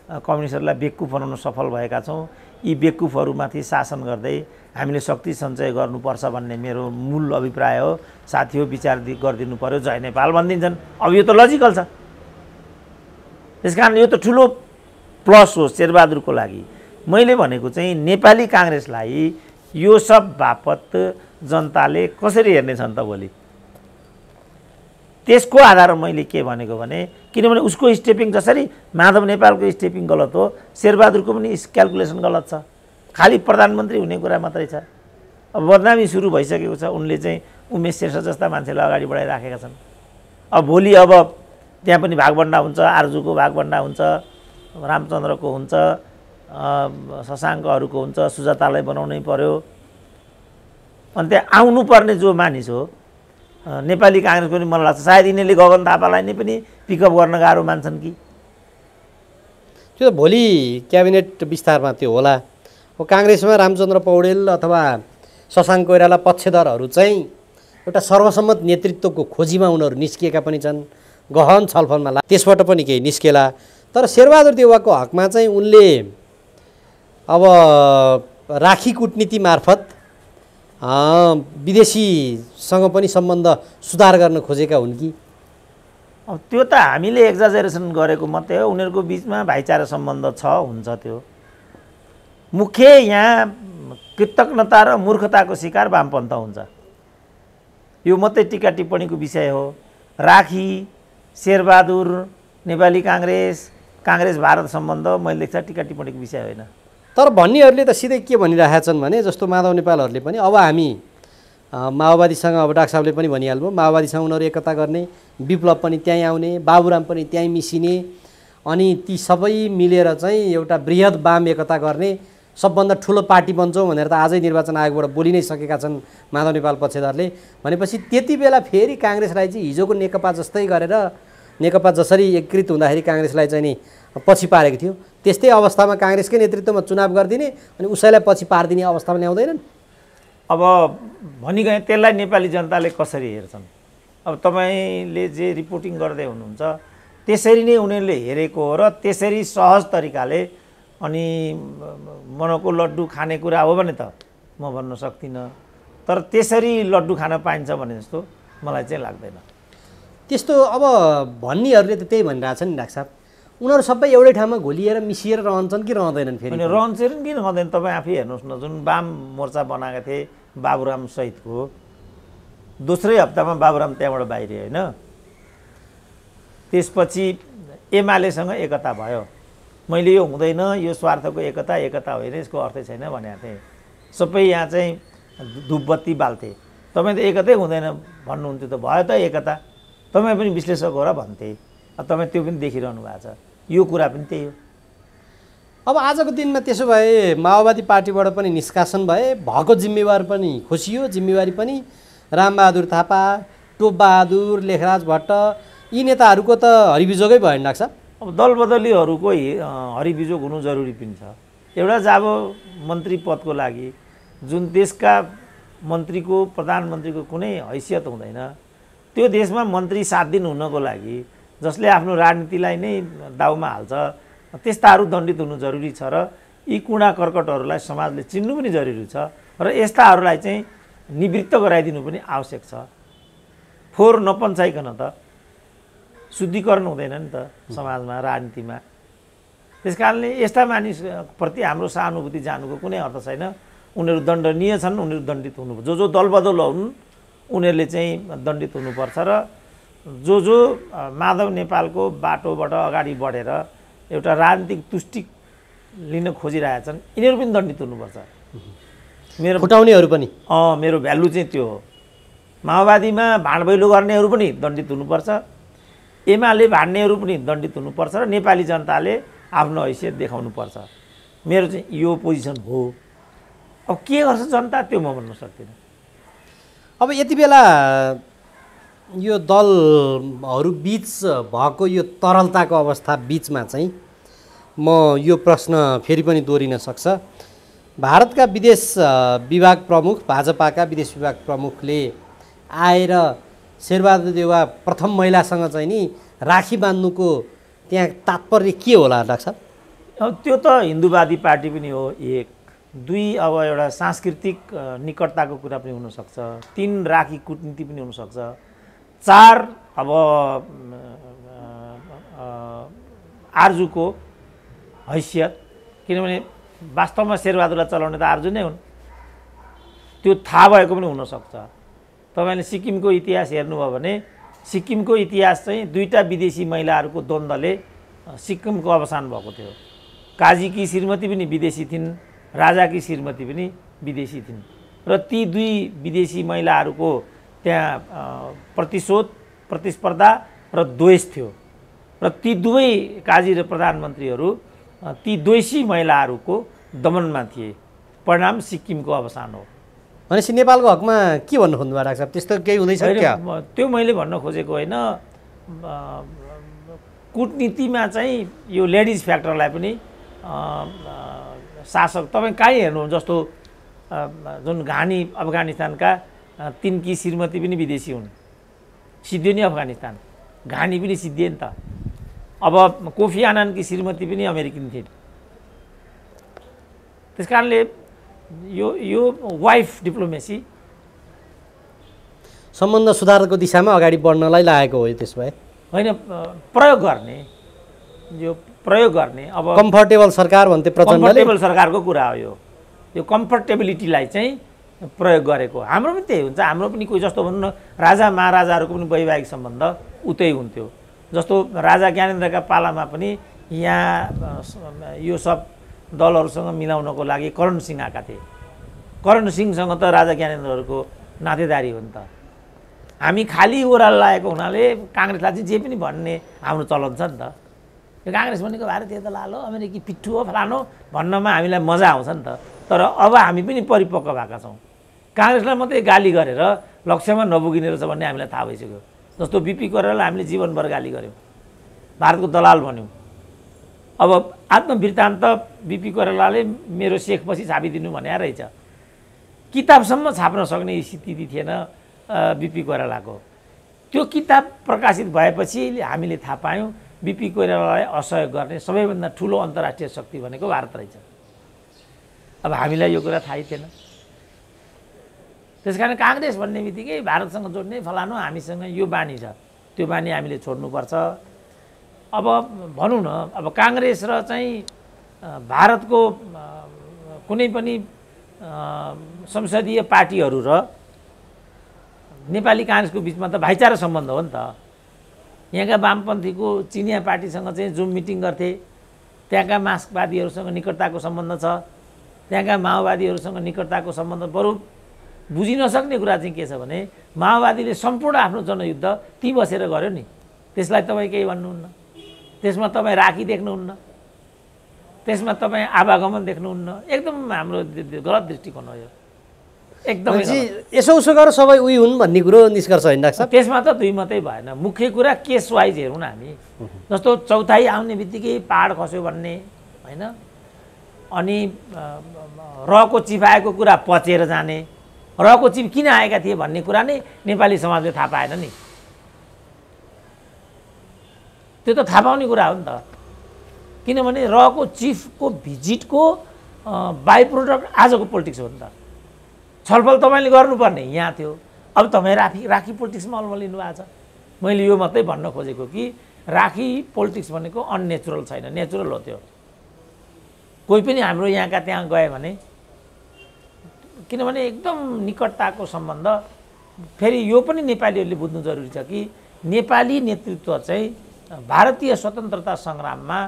कम्युनिस्टहरूलाई बेवकुफ बनाउन सफल भएका छौँ। यी बेवकुफहरूमाथि शासन गर्दै हामीले शक्ति सञ्चय गर्नुपर्छ भन्ने मेरो मूल अभिप्राय हो। साथी हो, विचार गरिदिनु पर्यो, जय नेपाल भनिदिन्छन्। अब यो त लजिकल छ। त्यस कारण यो त ठुलो प्लस हो शेरबहादुरको लागि। मैले भनेको चाहिँ नेपाली काङ्ग्रेसलाई यो सब बापत जनताले कसरी हेर्नेछन् त भोलि, त्यसको आधारमा मैले के भनेको भने, किनभने उसको स्टेपिङ जसरी माधव नेपालको स्टेपिङ गलत हो, शेरबहादुरको पनि क्यालकुलेसन गलत छ। खालि प्रधानमन्त्री हुने कुरा मात्रै छ। अब बदनामी सुरु भइसकेको छ। उनले चाहिँ उमेश शेर्ष जस्ता मान्छेलाई अगाडि बढाइराखेका छन्। अब भोलि अब त्यहाँ पनि भागभन्डा हुन्छ, आर्जुको भागभन्डा हुन्छ, रामचन्द्रको हुन्छ, शशाङ्कहरूको हुन्छ, सुजातालाई बनाउनै पर्यो। अनि त्यहाँ आउनुपर्ने जो मानिस हो नेपाली काङ्ग्रेस पनि मलाई लाग्छ सायद यिनीहरूले गगन थापालाई नै पनि पिकअप गर्न गाह्रो मान्छन् कि। त्यो त भोलि क्याबिनेट विस्तारमा त्यो होला। अब काङ्ग्रेसमा रामचन्द्र पौडेल अथवा शशाङ्क कोइराला पक्षधरहरू चाहिँ एउटा सर्वसम्मत नेतृत्वको खोजीमा उनीहरू निस्किएका पनि छन्। गहन छलफलमा त्यसबाट पनि केही निस्केला। तर शेरबहादुर देउवाको हकमा चाहिँ उनले अब राखी कुटनीति मार्फत विदेशीसँग पनि सम्बन्ध सुधार गर्न खोजेका हुन् कि? अब त्यो त हामीले एक्जाजरेसन गरेको मात्रै हो। उनीहरूको बिचमा भाइचारा सम्बन्ध छ, हुन्छ। त्यो मुख्य यहाँ कृतज्ञता र मूर्खताको शिकार वामपन्थ हुन्छ। यो मात्रै टिका टिप्पणीको विषय हो। राखी, शेरबहादुर, नेपाली काङ्ग्रेस, काङ्ग्रेस भारत सम्बन्ध मैले देख्छ टिका टिप्पणीको विषय होइन। तर भन्नेहरूले त सिधै के भनिरहेका छन् भने, जस्तो माधव नेपालहरूले पनि अब हामी माओवादीसँग, अब डाक्टर साहबले पनि भनिहाल्नु, माओवादीसँग उनीहरू एकता गर्ने, विप्लव पनि त्यहीँ आउने, बाबुराम पनि त्यहीँ मिसिने, अनि ती सबै मिलेर चाहिँ एउटा बृहत वाम एकता गर्ने, सबभन्दा ठुलो पार्टी बन्छौँ भनेर त आजै निर्वाचन आयोगबाट बोलि नै सकेका छन् माधव नेपाल पक्षधरले। भनेपछि त्यति बेला फेरि काङ्ग्रेसलाई चाहिँ हिजोको नेकपा जस्तै गरेर, नेकपा जसरी एकीकृत हुँदाखेरि काङ्ग्रेसलाई चाहिँ नि पछि पारेको थियो, त्यस्तै अवस्थामा काङ्ग्रेसकै नेतृत्वमा चुनाव गरिदिने अनि उसैलाई पछि पारिदिने अवस्थामा ल्याउँदैनन्। अब भनिगएँ त्यसलाई नेपाली जनताले कसरी हेर्छन्? अब तपाईँले जे रिपोर्टिङ गर्दै हुनुहुन्छ त्यसरी नै उनीहरूले हेरेको हो र त्यसरी सहज तरिकाले अनि मनको लड्डु खाने कुरा हो भने त म भन्न सक्दिनँ। तर त्यसरी लड्डु खान पाइन्छ भने जस्तो मलाई चाहिँ लाग्दैन। त्यस्तो अब भन्नेहरूले त त्यही भनिरहेछन् नि डाक्टर साहब, उनीहरू सबै एउटै ठाउँमा घोलिएर मिसिएर रहन्छन् कि रहँदैनन्? फेरि रहन्छन् कि रहँदैन? तपाईँ आफै हेर्नुहोस् न, जुन वाम मोर्चा बनाएका थिए बाबुराम सहितको, दोस्रै हप्तामा बाबुराम त्यहाँबाट बाहिरियो होइन। त्यसपछि एमालेसँग एकता भयो। मैले यो हुँदैन, यो स्वार्थको एकता, एकता होइन, यसको अर्थै छैन भनेको थिएँ। सबै यहाँ चाहिँ धुपबत्ती बाल्थे। तपाईँ त एकतै हुँदैन भन्नुहुन्थ्यो, त भयो त एकता। तपाईँ पनि विश्लेषक हो र भन्थे, तपाईँ त्यो पनि देखिरहनु भएको छ। यो कुरा पनि त्यही हो। अब आजको दिनमा त्यसो भए माओवादी पार्टीबाट पनि निष्कासन भए, भएको जिम्मेवार पनि खोसियो, जिम्मेवारी पनि रामबहादुर थापा, टोपबहादुर, लेखराज भट्ट यी नेताहरूको त हरिबिजोगै भयो नि डाक्टर साहब। अब दल बदलीहरूको हरिबिजोग हुनु जरुरी पनि छ। एउटा जब मन्त्री पदको लागि जुन देशका मन्त्रीको, प्रधानमन्त्रीको कुनै हैसियत हुँदैन, त्यो देशमा मन्त्री 7 दिन हुनको लागि जसले आफ्नो राजनीतिलाई नै दाउमा हाल्छ, त्यस्ताहरू दण्डित हुनु जरुरी छ र यी कुणा कर्कटहरूलाई समाजले चिन्नु पनि जरुरी छ र यस्ताहरूलाई चाहिँ निवृत्त गराइदिनु पनि आवश्यक छ। फोहोर नपन्साइकन त शुद्धिकरण हुँदैन नि त समाजमा, राजनीतिमा। त्यसकारणले यस्ता मानिसप्रति हाम्रो सहानुभूति जानुको कुनै अर्थ छैन। उनीहरू दण्डनीय छन्, उनीहरू दण्डित हुनुपर्छ। जो दलबदल हुन् उनीहरूले चाहिँ दण्डित हुनुपर्छ र जो माधव नेपालको बाटोबाट अगाडि बढेर एउटा राजनीतिक तुष्टि लिन खोजिरहेछन् यिनीहरू पनि दण्डित हुनुपर्छ। मेरो फुटाउनेहरू पनि मेरो भ्यालु चाहिँ त्यो हो। माओवादीमा भाँडभैलो गर्नेहरू पनि दण्डित हुनुपर्छ, एमाले भाड्नेहरू पनि दण्डित हुनुपर्छ र नेपाली जनताले आफ्नो हैसियत देखाउनुपर्छ। मेरो चाहिँ यो पोजिसन हो। अब के गर्छ जनता त्यो म भन्न सक्दिनँ। अब यति बेला यो दलहरू बीच भएको यो तरलताको अवस्था बीचमा चाहिँ म यो प्रश्न फेरि पनि दोहोरिन सक्छ। भारतका विदेश विभाग प्रमुख, भाजपाका विदेश विभाग प्रमुखले आएर शेरबहादुर देउवा प्रथम महिलासँग चाहिँ नि राखी बाँध्नुको त्यहाँ तात्पर्य के होला डाक्टर साहब? अब त्यो त हिन्दूवादी पार्टी पनि हो एक, दुई अब एउटा सांस्कृतिक निकटताको कुरा पनि हुनसक्छ, तीन राखी कूटनीति पनि हुनसक्छ, चार अब आर्जुको हैसियत, किनभने वास्तवमा शेरबहादुरलाई चलाउने त आर्जु नै हुन्, त्यो थाहा भएको पनि हुनसक्छ। तपाईँले सिक्किमको इतिहास हेर्नुभयो भने सिक्किमको इतिहास चाहिँ दुईटा विदेशी महिलाहरूको द्वन्द्वले सिक्किमको अवसान भएको थियो। काजीकी श्रीमती पनि विदेशी थिइन्, राजाकी श्रीमती पनि विदेशी थिइन् र ती दुई विदेशी महिलाहरूको त्यहाँ प्रतिशोध, प्रतिस्पर्धा र द्वेष थियो र ती दुवै काजी र प्रधानमन्त्रीहरू ती द्वेषी महिलाहरूको दमनमा थिए। परिणाम सिक्किमको अवसान हो। भनेपछि नेपालको हकमा के भन्नु खोज्नुभयो डाक्टर साहब? त्यस्तो केही हुँदैछ क्या? त्यो मैले भन्न खोजेको होइन। कूटनीतिमा चाहिँ यो लेडिज फ्याक्टरलाई पनि शासक तपाईँ कहीँ हेर्नु, जस्तो जुन घानी अफगानिस्तानका तिनकी श्रीमती पनि विदेशी हुन्, सिद्धियो नि अफगानिस्तान, घानी पनि सिद्धिए नि त। अब कोफी आननकी श्रीमती पनि अमेरिकन थिइन्। त्यस कारणले यो वाइफ डिप्लोमेसी सम्बन्ध सुधारको दिशामा अगाडि बढ्नलाई लागेको हो। त्यस भए होइन, प्रयोग गर्ने, यो प्रयोग गर्ने। अब कम्फर्टेबल सरकार भन्थे प्रचण्डले, कम्फर्टेबल सरकारको कुरा हो यो कम्फर्टेबिलिटीलाई चाहिँ प्रयोग गरेको। हाम्रो पनि त्यही हुन्छ। हाम्रो पनि कोही जस्तो भनौँ न, राजा महाराजाहरूको पनि वैवाहिक सम्बन्ध उतै हुन्थ्यो। जस्तो राजा ज्ञानेन्द्रका पालामा पनि यहाँ यो सब दलहरूसँग मिलाउनको लागि करण सिंह आएका थिए। करण सिंहसँग त राजा ज्ञानेन्द्रहरूको नातेदारी हो नि त। हामी खाली ओह्रालो लागेको हुनाले काङ्ग्रेसलाई चाहिँ जे पनि भन्ने हाम्रो चलन छ नि त। यो काङ्ग्रेस भनेको भारतीय दलाल हो, अमेरिकी पिट्ठु हो, फलानो भन्नमा हामीलाई मजा आउँछ नि त। तर अब हामी पनि परिपक्व भएका छौँ। काङ्ग्रेसलाई मात्रै गाली गरेर लक्ष्यमा नपुगिने रहेछ भन्ने हामीलाई थाहा भइसक्यो। जस्तो बिपी कोइरालालाई हामीले जीवनभर गाली गऱ्यौँ, भारतको दलाल भन्यौँ। अब आत्मवृत्तान्त बिपी कोइरालाले मेरो सेखपछि छापिदिनु भने रहेछ। किताबसम्म छाप्न सक्ने स्थिति थिएन बिपी कोइरालाको। त्यो किताब प्रकाशित भएपछि हामीले थाहा पायौँ बिपी कोइरालालाई असहयोग गर्ने सबैभन्दा ठुलो अन्तर्राष्ट्रिय शक्ति भनेको भारत रहेछ। अब हामीलाई यो कुरा थाहै थिएन। त्यसकारण काङ्ग्रेस भन्ने बित्तिकै भारतसँग जोड्ने फलानु, हामीसँग यो बानी छ, त्यो बानी हामीले छोड्नुपर्छ। अब भनौँ न, अब काङ्ग्रेस र चाहिँ भारतको कुनै पनि संसदीय पार्टीहरू र नेपाली काङ्ग्रेसको बिचमा त भाइचारा सम्बन्ध हो नि त। यहाँका वामपन्थीको चिनिया पार्टीसँग चाहिँ जुम मिटिङ गर्थे, त्यहाँका मार्क्सवादीहरूसँग निकटताको सम्बन्ध छ, त्यहाँका माओवादीहरूसँग निकटताको सम्बन्ध। बरु बुझि नसक्ने कुरा चाहिँ के छ भने माओवादीले सम्पूर्ण आफ्नो जनयुद्ध ती बसेर गर्यो नि, त्यसलाई तपाईँ केही भन्नुहुन्न, त्यसमा तपाईँ राखी देख्नुहुन्न, त्यसमा तपाईँ आवागमन देख्नुहुन्न। एकदम हाम्रो गलत दृष्टिकोण हो यो, एकदमै। यसो उसो गरेर सबै उही हुन् भन्ने कुरो निष्कर्ष होइन डाक्टर साहब? त्यसमा त दुई मात्रै भएन, मुख्य कुरा केस वाइज हेरौँ न हामी। जस्तो चौथाइ आउने बित्तिकै पहाड खस्यो भन्ने होइन, अनि रको चिफ आएको कुरा पचेर जाने, रको चिफ किन आएका थिए भन्ने कुरा नै नेपाली समाजले थाहा पाएन नि। त्यो त थाहा पाउने कुरा हो नि त। किनभने रको चिफको भिजिटको बाई प्रोडक्ट आजको पोलिटिक्स हो नि त। छलफल तपाईँले गर्नुपर्ने यहाँ थियो, अब तपाईँ राखी पोलिटिक्समा अल्मलिनु भएको छ। मैले यो मात्रै भन्न खोजेको कि राखी पोलिटिक्स भनेको अननेचुरल छैन, नेचुरल हो त्यो। कोही पनि हाम्रो यहाँका त्यहाँ गयो भने, किनभने एकदम निकटताको सम्बन्ध। फेरि यो पनि नेपालीहरूले बुझ्नु जरुरी छ कि नेपाली नेतृत्व चाहिँ भारतीय स्वतन्त्रता सङ्ग्राममा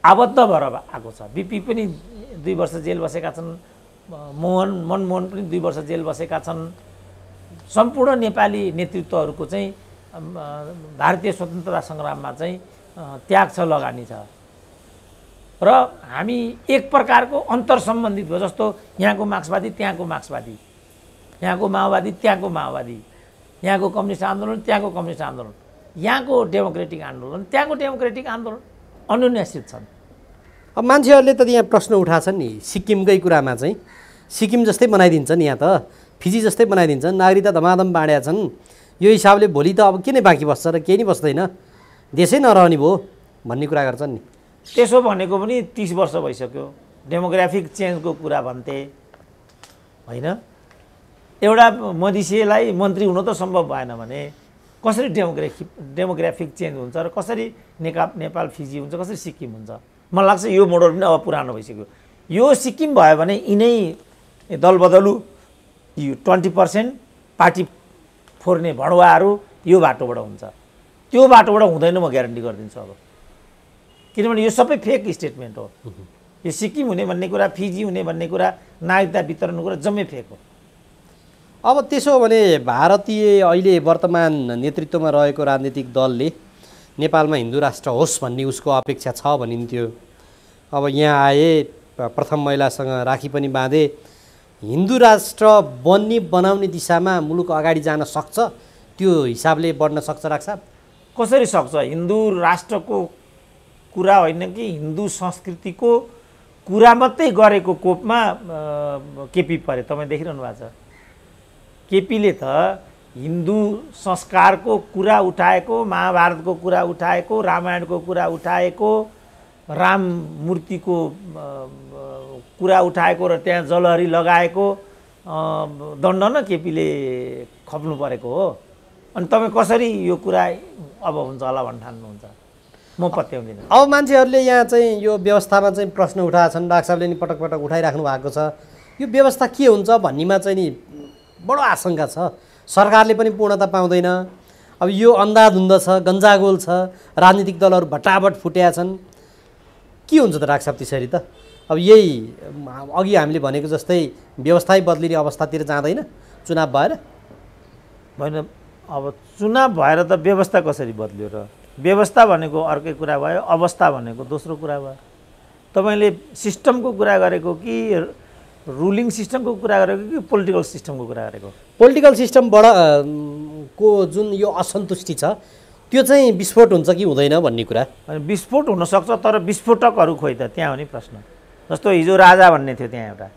आबद्ध भएर आएको छ। बिपी पनि 2 वर्ष जेल बसेका छन्, मनमोहन पनि 2 वर्ष जेल बसेका छन्। सम्पूर्ण नेपाली नेतृत्वहरूको चाहिँ भारतीय स्वतन्त्रता सङ्ग्राममा चाहिँ त्याग छ, लगानी छ। र हामी एक प्रकारको अन्तर सम्बन्धित भयो, जस्तो यहाँको मार्क्सवादी त्यहाँको मार्क्सवादी, यहाँको माओवादी त्यहाँको माओवादी, यहाँको कम्युनिस्ट आन्दोलन त्यहाँको कम्युनिस्ट आन्दोलन, यहाँको डेमोक्रेटिक आन्दोलन त्यहाँको डेमोक्रेटिक आन्दोलन अनुन्यासित छन्। अब मान्छेहरूले त यहाँ प्रश्न उठाछन् नि, सिक्किमकै कुरामा चाहिँ सिक्किम जस्तै बनाइदिन्छन्, यहाँ त फिजी जस्तै बनाइदिन्छन्, नागरिकता धमाधम बाँडेका छन्। यो हिसाबले भोलि त अब के नै बाँकी बस्छ र केही नै बस्दैन, देशै नरहने भयो भन्ने कुरा गर्छन् नि। त्यसो भनेको पनि 30 वर्ष भइसक्यो। डेमोग्राफिक चेन्जको कुरा भन्थे होइन। एउटा मधेसीलाई मन्त्री हुन त सम्भव भएन भने कसरी डेमोग्राफिक चेन्ज हुन्छ र कसरी नेपाल फिजी हुन्छ, कसरी सिक्किम हुन्छ? मलाई लाग्छ यो मोडल पनि अब पुरानो भइसक्यो। यो सिक्किम भयो भने यिनै दलबदलु यो 20% पार्टी फोर्ने भडुवाहरू यो बाटोबाट हुन्छ। त्यो बाटोबाट हुँदैन, म ग्यारेन्टी गरिदिन्छु। अब किनभने यो सबै फेक स्टेटमेन्ट हो। यो सिक्किम हुने भन्ने कुरा, फिजी हुने भन्ने कुरा, नागरिकता वितरणको कुरा जम्मै फेक हो। अब त्यसो भने भारतीय अहिले वर्तमान नेतृत्वमा रहेको राजनीतिक दलले नेपालमा हिन्दू राष्ट्र होस् भन्ने उसको अपेक्षा छ भनिन्थ्यो। अब यहाँ आए, प्रथम महिलासँग राखी पनि बाँधे, हिन्दू राष्ट्र बनाउने दिशामा मुलुक अगाडि जान सक्छ, त्यो हिसाबले बढ्न सक्छ राख्छ? कसरी सक्छ? हिन्दू राष्ट्रको कुरा होइन कि हिन्दू संस्कृतिको कुरा मात्रै गरेको कोपमा केपी परे। तपाईँ देखिरहनु भएको छ। केपीले त हिन्दू संस्कारको कुरा उठाएको, महाभारतको कुरा उठाएको, रामायणको कुरा उठाएको, राम मूर्तिको कुरा उठाएको र त्यहाँ जलहरी लगाएको दण्ड न केपीले खप्नु परेको हो। अनि तपाईँ कसरी यो कुरा अब हुन्छ होला भन्ने ठान्नुहुन्छ? म पत्याउँदिनँ। अब मान्छेहरूले यहाँ चाहिँ यो व्यवस्थामा चाहिँ प्रश्न उठाएछन्, डाक्टर साहबले नि पटक पटक उठाइराख्नु भएको छ। यो व्यवस्था के हुन्छ भन्नेमा चाहिँ नि बडो आशंका छ। सरकारले पनि पूर्णता पाउँदैन। अब यो अन्धाधुन्ध छ, गन्जागोल छ, राजनीतिक दलहरू भटाभट फुटेका छन्। के हुन्छ त डाक्टर साहब त्यसरी त? अब यही अघि हामीले भनेको जस्तै व्यवस्था बदलिने अवस्थातिर जाँदैन चुनाव भएर? होइन, अब चुनाव भएर त व्यवस्था कसरी बदल्यो र? व्यवस्था भनेको अर्कै कुरा भयो, अवस्था भनेको दोस्रो कुरा भयो। तपाईँले सिस्टमको कुरा गरेको कि रुलिङ सिस्टमको कुरा गरेको कि पोलिटिकल सिस्टमको कुरा गरेको? पोलिटिकल सिस्टमबाट को जुन यो असन्तुष्टि छ त्यो चाहिँ विस्फोट हुन्छ कि हुँदैन भन्ने कुरा। अनि विस्फोट हुनसक्छ, तर विस्फोटकहरू खोइ त त्यहाँ हो नि प्रश्न। जस्तो हिजो राजा भन्ने थियो त्यहाँ एउटा,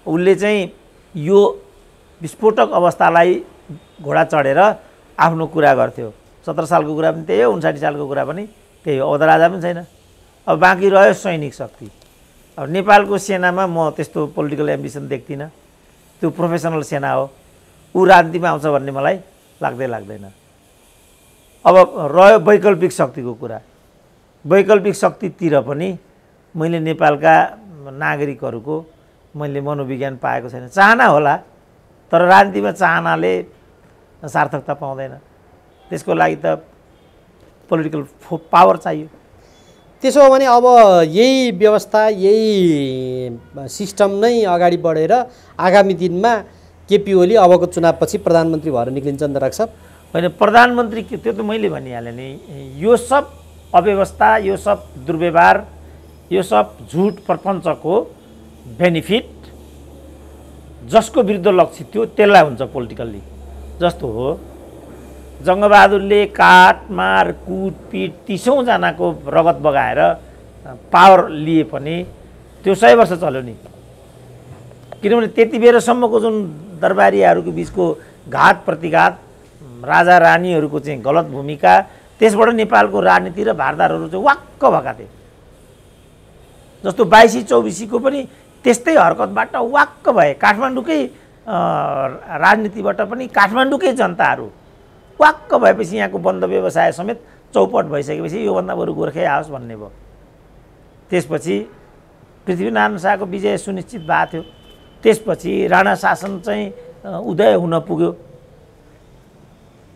उसले चाहिँ यो विस्फोटक अवस्थालाई घोडा चढेर आफ्नो कुरा गर्थ्यो। 17 सालको कुरा पनि त्यही हो, 59 सालको कुरा पनि त्यही हो। अब त राजा पनि छैन। अब बाँकी रह्यो सैनिक शक्ति। अब नेपालको सेनामा म त्यस्तो पोलिटिकल एम्बिसन देख्दिनँ। त्यो प्रोफेसनल सेना हो, ऊ राजनीतिमा आउँछ भन्ने मलाई लाग्दैन। अब रह्यो वैकल्पिक शक्तिको कुरा। वैकल्पिक शक्तितिर पनि मैले नेपालका नागरिकहरूको मैले मनोविज्ञान पाएको छैन। चाहना होला, तर राजनीतिमा चाहनाले सार्थकता पाउँदैन। त्यसको लागि त पोलिटिकल पावर चाहियो। त्यसो हो भने अब यही व्यवस्था, यही सिस्टम नै अगाडि बढेर आगामी दिनमा केपी ओली अबको चुनावपछि प्रधानमन्त्री भएर निक्लिन्छन् त डाक्टर साहब? होइन, प्रधानमन्त्री त्यो त मैले भनिहालेँ नि। यो सब अव्यवस्था, यो सब दुर्व्यवहार, यो सब झुट प्रपञ्चको बेनिफिट जसको विरुद्ध लक्षित थियो त्यसलाई हुन्छ पोलिटिकल्ली। जस्तो हो जङ्गबहादुरले काटमार कुटपिट 30औं जनाको रगत बगाएर पावर लिए पनि त्यो 100 वर्ष चल्यो नि। किनभने त्यति बेरसम्मको जुन दरबारीहरूको बिचको घात प्रतिघात, राजा रानीहरूको चाहिँ गलत भूमिका, त्यसबाट नेपालको राजनीति र भारदारहरू चाहिँ वाक्क भएका थिए। जस्तो 22-24को पनि त्यस्तै हरकतबाट वाक्क भए। काठमाडौँकै राजनीतिबाट पनि काठमाडौँकै जनताहरू वाक्क भएपछि यहाँको बन्द व्यवसाय समेत चौपट भइसकेपछि योभन्दा बरु गोर्खै आओस् भन्ने भयो। त्यसपछि पृथ्वीनारायण शाहको विजय सुनिश्चित भएको थियो। त्यसपछि राणा शासन चाहिँ उदय हुन पुग्यो।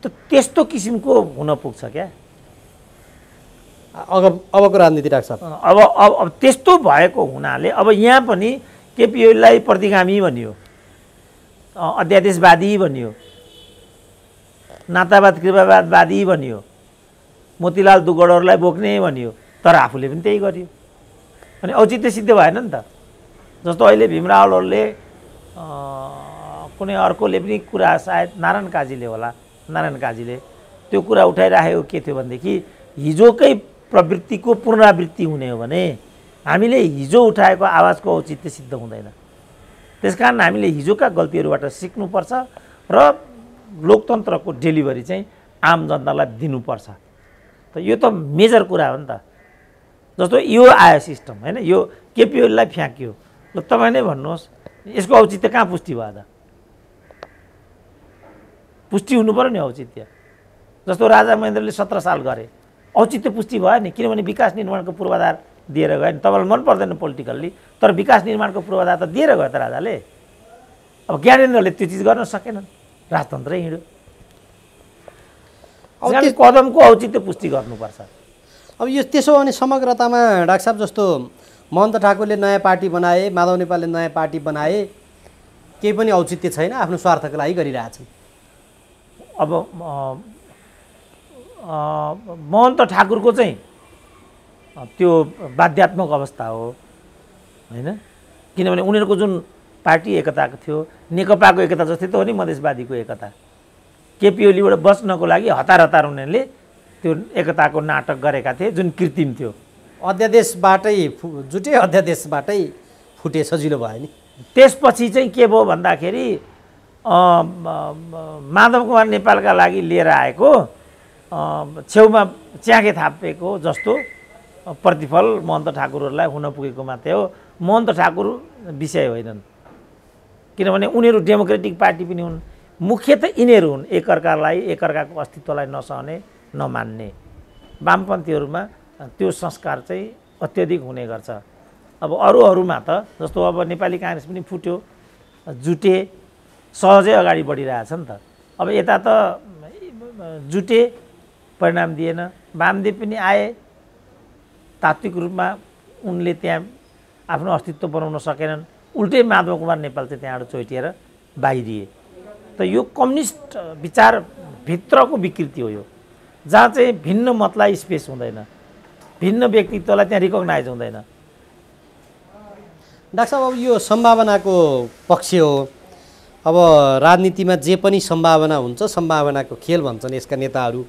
त्यस्तो किसिमको हुन पुग्छ क्या अबको राजनीति डाक्टर साहब। अब त्यस्तो भएको हुनाले अब यहाँ पनि केपी ओलीलाई प्रतिगामी भनियो, अध्यादेशवादी भनियो, नातावाद कृपावादवादी भनियो, मोतीलाल दुगडहरूलाई बोक्ने भनियो, तर आफूले पनि त्यही गर्यो। अनि औचित्य सिद्ध भएन नि त। जस्तो अहिले भीमरावलहरूले कुनै अर्कोले पनि कुरा, सायद नारायण काजीले होला, नारायण काजीले त्यो कुरा उठाइराखेको के थियो भनेदेखि हिजोकै प्रवृत्तिको पुनरावृत्ति हुने हो भने हामीले हिजो उठाएको आवाजको औचित्य सिद्ध हुँदैन। त्यसकारण हामीले हिजोका गल्तीहरूबाट सिक्नुपर्छ र लोकतन्त्रको डेलिभरी चाहिँ आम जनतालाई दिनुपर्छ। त यो त मेजर कुरा हो नि त। जस्तो यो आयो सिस्टम होइन, यो केपी ओलीलाई फ्याँक्यो, ल तपाईँ नै भन्नुहोस् यसको औचित्य कहाँ पुष्टि भयो त? पुष्टि हुनु पऱ्यो नि औचित्य। जस्तो राजा महेन्द्रले 17 साल गरे, औचित्य पुष्टि भयो नि, किनभने विकास निर्माणको पूर्वाधार दिएर गयो नि। तपाईँलाई मन पर्दैन पोलिटिकल्ली, तर विकास निर्माणको पूर्वाधार त दिएर गयो त राजाले। अब ज्ञानेन्द्रले त्यो चिज गर्न सकेनन्, राजतन्त्रै हिँड्यो। कदमको औचित्य पुष्टि गर्नुपर्छ। अब यो त्यसो भने समग्रतामा डाक्टर साहब जस्तो महन्त ठाकुरले नयाँ पार्टी बनाए, माधव नेपालले नयाँ पार्टी बनाए, केही पनि औचित्य छैन, आफ्नो स्वार्थको लागि गरिरहेछन्। अब महन्त ठाकुरको चाहिँ त्यो बाध्यात्मक अवस्था हो होइन, किनभने उनीहरूको जुन पार्टी एकताको थियो, नेकपाको एकता जस्तै त हो नि मधेसवादीको एकता। केपी ओलीबाट बच्नको लागि हतार हतार उनीहरूले त्यो एकताको नाटक गरेका थिए, जुन कृत्रिम थियो। अध्यादेशबाटै जुटे, अध्यादेशबाटै फुटे, सजिलो भयो नि। त्यसपछि चाहिँ के भयो भन्दाखेरि माधव कुमार नेपालका लागि लिएर आएको छेउमा च्याखे थापेको जस्तो प्रतिफल महन्त ठाकुरहरूलाई हुन पुगेको मात्रै हो। महन्त ठाकुर विषय होइनन्, किनभने उनीहरू डेमोक्रेटिक पार्टी पनि हुन्। मुख्य त यिनीहरू हुन् एकअर्कालाई, एकअर्काको अस्तित्वलाई नसहने, नमान्ने। वामपन्थीहरूमा त्यो संस्कार चाहिँ अत्यधिक हुने गर्छ। अब अरूहरूमा त जस्तो अब नेपाली काङ्ग्रेस पनि फुट्यो, जुटे, सहजै अगाडि बढिरहेछ नि त। अब यता त जुटे, परिणाम दिएन। वामदेव पनि आए, तात्विक रूपमा उनले त्यहाँ आफ्नो अस्तित्व बनाउन सकेनन्। उल्टै माधव कुमार नेपाल चाहिँ त्यहाँबाट चोइटिएर बाहिरिए। त यो कम्युनिस्ट विचारभित्रको विकृति हो यो, जहाँ चाहिँ भिन्न मतलाई स्पेस हुँदैन, भिन्न व्यक्तित्वलाई त्यहाँ रिकग्नाइज हुँदैन। डाक्टर साहब, अब यो सम्भावनाको पक्ष हो। अब राजनीतिमा जे पनि सम्भावना हुन्छ, सम्भावनाको खेल भन्छन् यसका नेताहरू।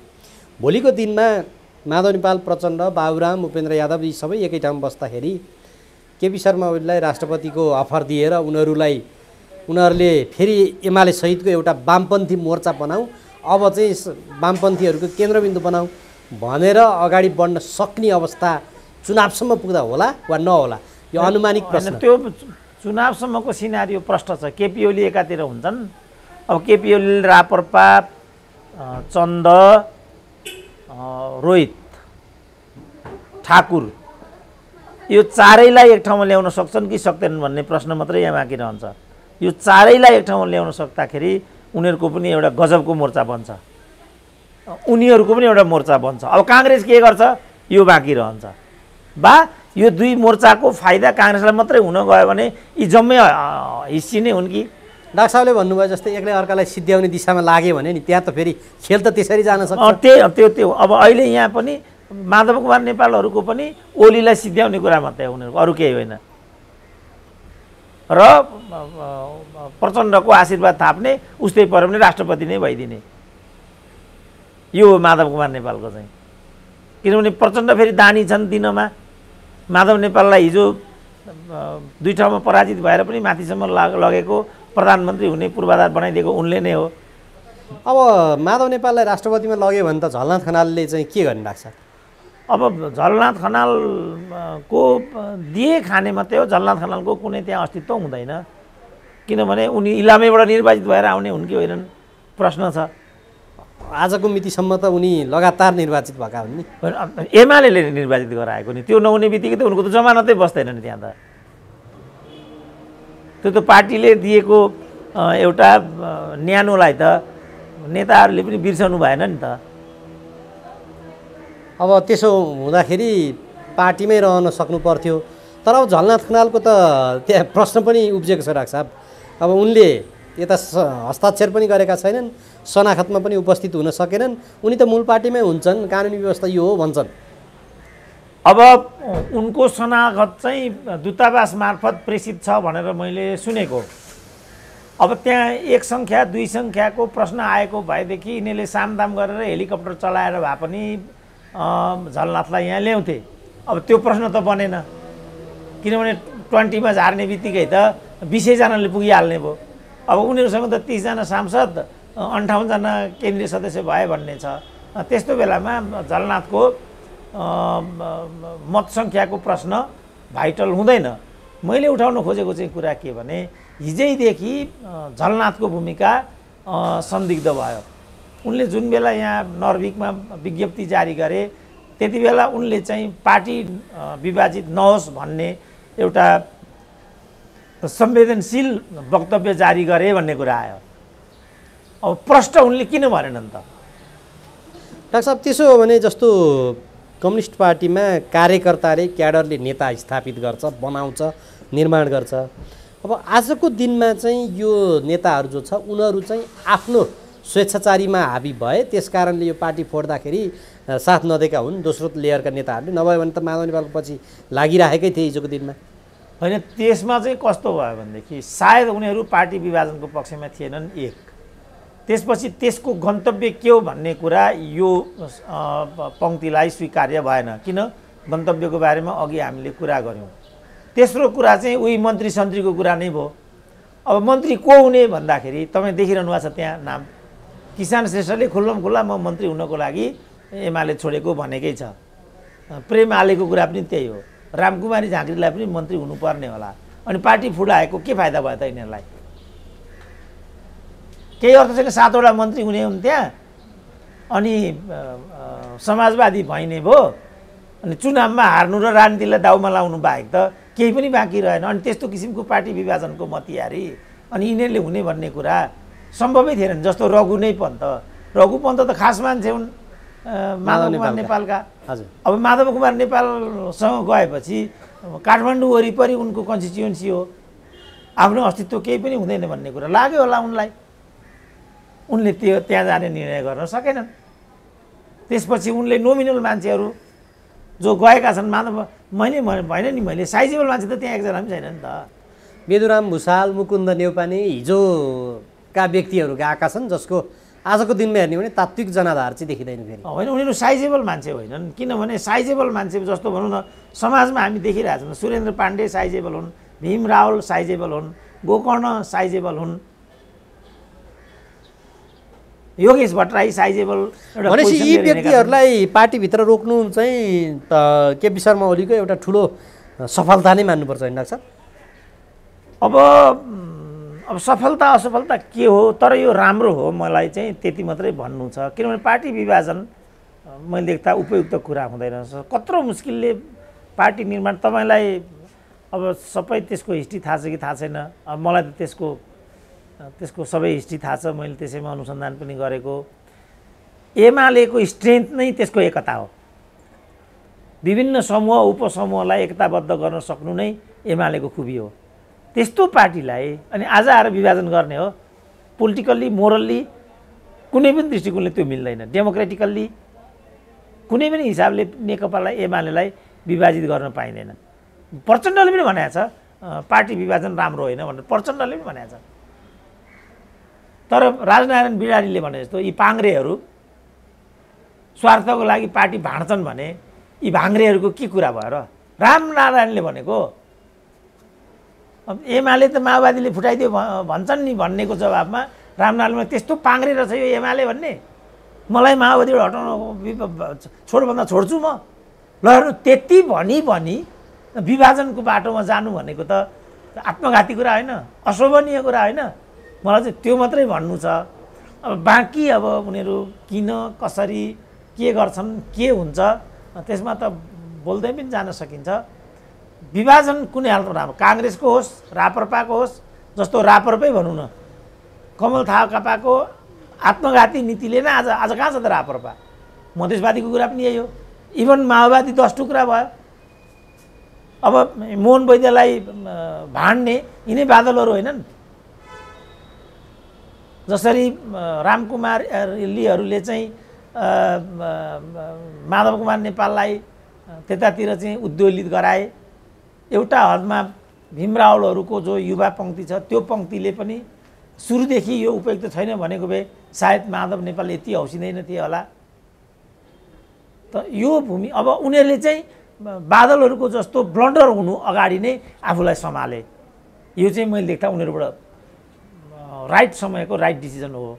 भोलिको दिनमा माधव नेपाल, प्रचण्ड, बाबुराम, उपेन्द्र यादव यी सबै एकै ठाउँ बस्दाखेरि केपी शर्मा ओलीलाई राष्ट्रपतिको अफर दिएर उनीहरूले फेरि एमाले सहितको एउटा वामपन्थी मोर्चा बनाऊ, अब चाहिँ वामपन्थीहरूको केन्द्रबिन्दु बनाऊ भनेर अगाडि बढ्न सक्ने अवस्था चुनावसम्म पुग्दा होला वा नहोला? यो अनुमानिक प्रश्न। त्यो चुनावसम्मको सिनारियो प्रष्ट छ। केपी ओली एकातिर हुन्छन्, अब केपी ओलीले राप्रपा, चन्द, रोहित, ठाकुर यो चारैलाई एक ठाउँमा ल्याउन सक्छन् कि सक्दैनन् भन्ने प्रश्न मात्रै यहाँ बाँकी रहन्छ। यो चारैलाई एक ठाउँमा ल्याउन सक्दाखेरि उनीहरूको पनि एउटा गजबको मोर्चा बन्छ, उनीहरूको पनि एउटा मोर्चा बन्छ। अब काङ्ग्रेस के गर्छ यो बाँकी रहन्छ। बा यो दुई मोर्चाको फाइदा काङ्ग्रेसलाई मात्रै हुन गयो भने यी जम्मै हिस्सी नै हुन् कि? डाक्टर साहबले भन्नुभयो जस्तै एक्लै अर्कालाई सिद्ध्याउने दिशामा लाग्यो भने नि त्यहाँ त फेरि खेल त त्यसरी जान सक्छ। त्यो अब अहिले यहाँ पनि माधव कुमार नेपालहरूको पनि ओलीलाई सिद्ध्याउने कुरा मात्रै उनीहरूको, अरू केही होइन। र प्रचण्डको आशीर्वाद थाप्ने, उस्तै पऱ्यो भने राष्ट्रपति नै भइदिने, यो हो माधव कुमार नेपालको चाहिँ। किनभने प्रचण्ड फेरि दानी छन् दिनमा। माधव नेपाललाई हिजो दुई ठाउँमा पराजित भएर पनि माथिसम्म लगेको, प्रधानमन्त्री हुने पूर्वाधार बनाइदिएको उनले नै हो। अब माधव नेपाललाई राष्ट्रपतिमा लग्यो भने त झलनाथ खनालले चाहिँ के गर्ने डाक्टर साहब? अब झलनाथ खनालको दिए खाने मात्रै हो, झलनाथ खनालको कुनै त्यहाँ अस्तित्व हुँदैन, किनभने उनी इलामैबाट निर्वाचित भएर आउने हुन् कि होइनन् प्रश्न छ। आजको मितिसम्म त उनी लगातार निर्वाचित भएका हुन् नि। एमाले निर्वाचित गराएको नि, त्यो नहुने बित्तिकै त उनको त जमानतै बस्दैन नि त्यहाँ त। त्यो त पार्टीले दिएको एउटा न्यानोलाई त नेताहरूले पनि बिर्सनु भएन नि त। अब त्यसो हुँदाखेरि पार्टीमै रहन सक्नु पर्थ्यो। तर अब झलनाथ खनालको त त्यहाँ प्रश्न पनि उब्जेको छ डाक्टर साहब। अब उनले यता हस्ताक्षर पनि गरेका छैनन्, शनाखतमा पनि उपस्थित हुन सकेनन्। उनी त मूल पार्टीमै हुन्छन्, कानुनी व्यवस्था यो हो भन्छन्। अब उनको शनाखत चाहिँ दूतावास मार्फत प्रेषित छ भनेर मैले सुनेको। अब त्यहाँ 1 सङ्ख्या 2 सङ्ख्याको प्रश्न आएको भएदेखि यिनीहरूले सामदाम गरेर हेलिकप्टर चलाएर भए पनि झलनाथलाई यहाँ ल्याउँथे। अब त्यो प्रश्न त बनेन, किनभने 20 मा झार्ने बित्तिकै त 20 जनाले पुगिहाल्ने भयो। अब उनीहरूसँग त 30 जना सांसद 58 जना केन्द्रीय सदस्य भए भन्ने छ। त्यस्तो बेलामा झलनाथको मत सङ्ख्याको प्रश्न भाइटल हुँदैन। मैले उठाउन खोजेको चाहिँ कुरा के भने हिजैदेखि झलनाथको भूमिका संदिग्ध भयो। उनले जुन बेला यहाँ नर्विकमा विज्ञप्ति जारी गरे त्यति बेला उनले चाहिँ पार्टी विभाजित नहोस् भन्ने एउटा संवेदनशील वक्तव्य जारी गरे भन्ने कुरा आयो। अब प्रश्न उनले किन भनेनन् त? डाक्टर साहब, त्यसो हो भने जस्तो कम्युनिस्ट पार्टीमा कार्यकर्ताले क्याडरले नेता स्थापित गर्छ, बनाउँछ, निर्माण गर्छ। अब आजको दिनमा चाहिँ यो नेताहरू जो छ उनीहरू चाहिँ आफ्नो स्वेच्छाचारीमा हाबी भए, त्यस कारणले यो पार्टी फोड्दाखेरि साथ नदिएका हुन् दोस्रो लेयरका नेताहरूले। नभए भने त माधव नेपालको पछि लागिरहेकै थिए हिजोको दिनमा। होइन, त्यसमा चाहिँ कस्तो भयो भनेदेखि सायद उनीहरू पार्टी विभाजनको पक्षमा थिएनन् एक। त्यसपछि त्यसको गन्तव्य के हो भन्ने कुरा यो पङ्क्तिलाई स्वीकार्य भएन। किन? गन्तव्यको बारेमा अघि हामीले कुरा गऱ्यौँ। तेस्रो कुरा चाहिँ उही मन्त्री सन्त्रीको कुरा नै भयो। अब मन्त्री को हुने भन्दाखेरि तपाईँ देखिरहनु भएको छ त्यहाँ नाम किसान श्रेष्ठले खुल्लम खुल्ला म मन्त्री हुनको लागि एमाले छोडेको भनेकै छ। प्रेम आलेको कुरा पनि त्यही हो। रामकुमारी झाँक्रीलाई पनि मन्त्री हुनुपर्ने होला। अनि पार्टी फुडाएको के फाइदा भयो त यिनीहरूलाई? केही अर्थ छैन। 7 वटा मन्त्री हुने हुन् त्यहाँ, अनि समाजवादी भइने भयो, अनि चुनावमा हार्नु र राजनीतिलाई दाउमा लाउनु बाहेक त केही पनि बाँकी रहेन। अनि त्यस्तो किसिमको पार्टी विभाजनको मतियारी अनि यिनीहरूले हुने भन्ने कुरा सम्भवै थिएन। जस्तो रघु नै पन्त, रघु पन्त त खास मान्छे हुन् माधव कुमार नेपालका। हजुर। अब माधव कुमार नेपालसँग गएपछि काठमाडौँ वरिपरि उनको कन्स्टिट्युएन्सी हो, आफ्नो अस्तित्व केही पनि हुँदैन भन्ने कुरा लाग्यो होला उनलाई। उनले त्यो त्यहाँ जाने निर्णय गर्न सकेनन्। त्यसपछि उनले नोमिनल मान्छेहरू जो गएका छन्, माधव मैले भएन नि, मैले साइजेबल मान्छे त त्यहाँ एकजना पनि छैन नि त। बेदुराम भुषाल, मुकुन्द नेउपाने हिजोका व्यक्तिहरू गएका छन् जसको आजको दिनमा हेर्ने भने तात्विक जनाधार चाहिँ देखिँदैन फेरि। होइन, उनीहरू साइजेबल मान्छे होइनन्। किनभने साइजेबल मान्छे जस्तो भनौँ न, समाजमा हामी देखिरहेछौँ सुरेन्द्र पाण्डे साइजेबल हुन्, भीम रावल साइजेबल हुन्, गोकर्ण साइजेबल हुन्, योगेश भट्टराई साइजेबल। भनेपछि यी व्यक्तिहरूलाई पार्टीभित्र रोक्नु चाहिँ केपी शर्मा ओलीको एउटा ठुलो सफलता नै मान्नुपर्छ होइन डाक्टर साहब? अब सफलता असफलता के हो, तर यो राम्रो हो मलाई चाहिँ त्यति मात्रै भन्नु छ। किनभने पार्टी विभाजन मैले देख्दा उपयुक्त कुरा हुँदैन। कत्रो मुस्किलले पार्टी निर्माण, तपाईँलाई अब सबै त्यसको हिस्ट्री थाहा छ कि थाहा छैन? अब मलाई त त्यसको सबै हिस्ट्री थाहा छ, मैले त्यसैमा अनुसन्धान पनि गरेको। एमालेको स्ट्रेन्थ नै त्यसको एकता हो। विभिन्न समूह उपसमूहलाई एकताबद्ध गर्न सक्नु नै एमालेको खुबी हो। त्यस्तो पार्टीलाई अनि आज आएर विभाजन गर्ने हो, पोलिटिकल्ली मोरल्ली कुनै पनि दृष्टिकोणले त्यो मिल्दैन। डेमोक्रेटिकल्ली कुनै पनि हिसाबले नेकपालाई एमालेलाई विभाजित गर्न पाइँदैन। प्रचण्डले पनि भनेको छ पार्टी विभाजन राम्रो होइन भनेर, प्रचण्डले पनि भनेको छ। तर राजनारायण बिराडीले भने जस्तो यी पाङ्ग्रेहरू स्वार्थको लागि पार्टी भाँड्छन् भने यी भाङ्ग्रेहरूको के कुरा भयो र? रामनारायणले भनेको अब एमाले त माओवादीले फुटाइदियो भन्छन् नि भन्नेको जवाबमा रामनारायणले त्यस्तो पाङ्ग्रे रहेछ यो एमाले भन्ने, मलाई माओवादीबाट हटाउन छोडभन्दा छोड्छु म ल हेर्नु त्यति भनी विभाजनको बाटोमा जानु भनेको त आत्मघाती कुरा होइन, अशोभनीय कुरा होइन। मलाई चाहिँ त्यो मात्रै भन्नु छ। अब बाँकी अब उनीहरू किन कसरी के गर्छन् के हुन्छ त्यसमा त बोल्दै पनि जान सकिन्छ। विभाजन कुनै हालतमा राम्रो, काङ्ग्रेसको होस् राप्रपाको होस्, जस्तो राप्रपै भनौँ न, कमल थापाको आत्मघाती नीतिले नै आज कहाँ छ त राप्रपा। मधेसवादीको कुरा पनि यही हो। इभन माओवादी 10 टुक्रा भयो। अब मोहन वैद्यलाई भाँड्ने यिनै बादलहरू होइनन्। जसरी रामकुमार लिहरूले चाहिँ माधव कुमार नेपाललाई त्यतातिर चाहिँ उद्वेलित गराए। एउटा हदमा भीमरावलहरूको जो युवा पङ्क्ति छ त्यो पङ्क्तिले पनि सुरुदेखि यो उपयुक्त छैन भनेको भए सायद माधव नेपाल यति हौसिँदैन थिए होला। त यो भूमि अब उनीहरूले चाहिँ बादलहरूको जस्तो ब्लन्डर हुनु अगाडि नै आफूलाई सम्हाले। यो चाहिँ मैले देख्दा उनीहरूबाट राइट समयको राइट डिसिजन हो।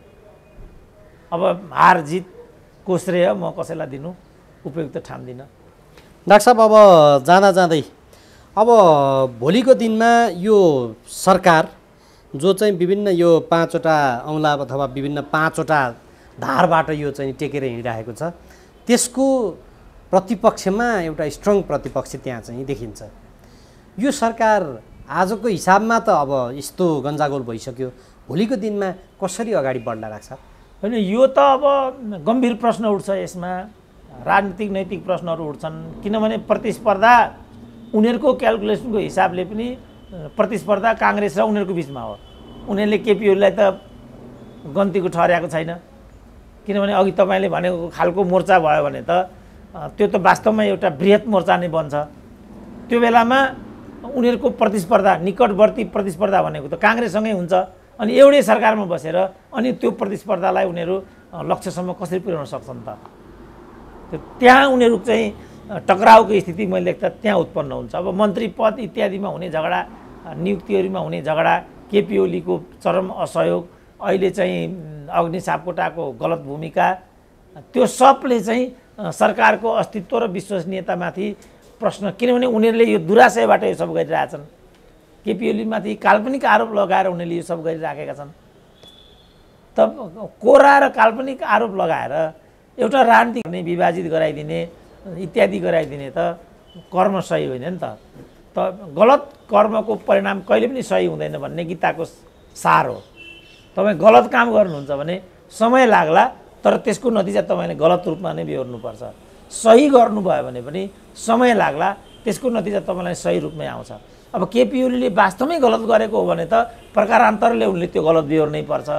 अब हार जितको श्रेय म कसैलाई दिनु उपयुक्त ठान्दिनँ। डाक्टर साहब, अब जाँदा जाँदै अब भोलिको दिनमा यो सरकार जो चाहिँ विभिन्न यो 5वटा औँला अथवा विभिन्न 5वटा धारबाट यो चाहिँ टेकेर हिँडिरहेको छ, त्यसको प्रतिपक्षमा एउटा स्ट्रङ प्रतिपक्ष त्यहाँ चाहिँ देखिन्छ। यो सरकार आजको हिसाबमा त अब यस्तो गन्जागोल भइसक्यो, भोलिको दिनमा कसरी अगाडि बढ्ला लाग्छ? होइन, यो त अब गम्भीर प्रश्न उठ्छ। यसमा राजनीतिक नैतिक प्रश्नहरू उठ्छन्। किनभने प्रतिस्पर्धा उनीहरूको क्यालकुलेसनको हिसाबले पनि प्रतिस्पर्धा काङ्ग्रेस र उनीहरूको बिचमा हो। उनीहरूले केपी ओलीलाई त गन्तीको ठहर्याएको छैन। किनभने अघि तपाईँले भनेको खालको मोर्चा भयो भने त त्यो त वास्तवमा एउटा बृहत मोर्चा नै बन्छ। त्यो बेलामा उनीहरूको प्रतिस्पर्धा, निकटवर्ती प्रतिस्पर्धा भनेको त काङ्ग्रेससँगै हुन्छ। अनि एउटै सरकारमा बसेर अनि त्यो प्रतिस्पर्धालाई उनीहरू लक्ष्यसम्म कसरी पुर्याउन सक्छन् त? त्यहाँ उनीहरू चाहिँ टक्राउको स्थिति मैले देख्दा त्यहाँ उत्पन्न हुन्छ। अब मन्त्री पद इत्यादिमा हुने झगडा, नियुक्तिहरूमा हुने झगडा, केपी ओलीको चरम असहयोग, अहिले चाहिँ अग्नि सापकोटाको गलत भूमिका, त्यो सबले चाहिँ सरकारको अस्तित्व र विश्वसनीयतामाथि प्रश्न। किनभने उनीहरूले यो दुराशयबाट यो सब गरिरहेछन्। केपी ओलीमाथि काल्पनिक आरोप लगाएर उनीहरूले यो सब गरिराखेका छन्। त कोरा र काल्पनिक आरोप लगाएर एउटा राजनीतिक विभाजित गराइदिने इत्यादि गराइदिने त कर्म सही होइन नि त। गलत कर्मको परिणाम कहिले पनि सही हुँदैन भन्ने गीताको सार हो। तपाईँ गलत काम गर्नुहुन्छ भने समय लाग्ला, तर त्यसको नतिजा तपाईँले गलत रूपमा नै बिहोर्नुपर्छ। सही गर्नुभयो भने पनि समय लाग्ला, त्यसको नतिजा तपाईँलाई सही रूपमै आउँछ। अब केपी ओलीले वास्तवमै गलत गरेको हो भने त प्रकारान्तरले उनले त्यो गलत बिहोर्नै पर्छ।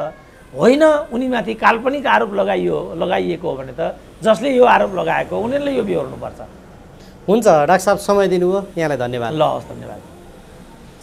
होइन, उनीमाथि काल्पनिक आरोप लगाइएको हो भने त जसले यो आरोप लगाएको उनीहरूले यो बिहोर्नुपर्छ। हुन्छ डाक्टर साहब, समय दिनुभयो, यहाँलाई धन्यवाद। ल हस्, धन्यवाद।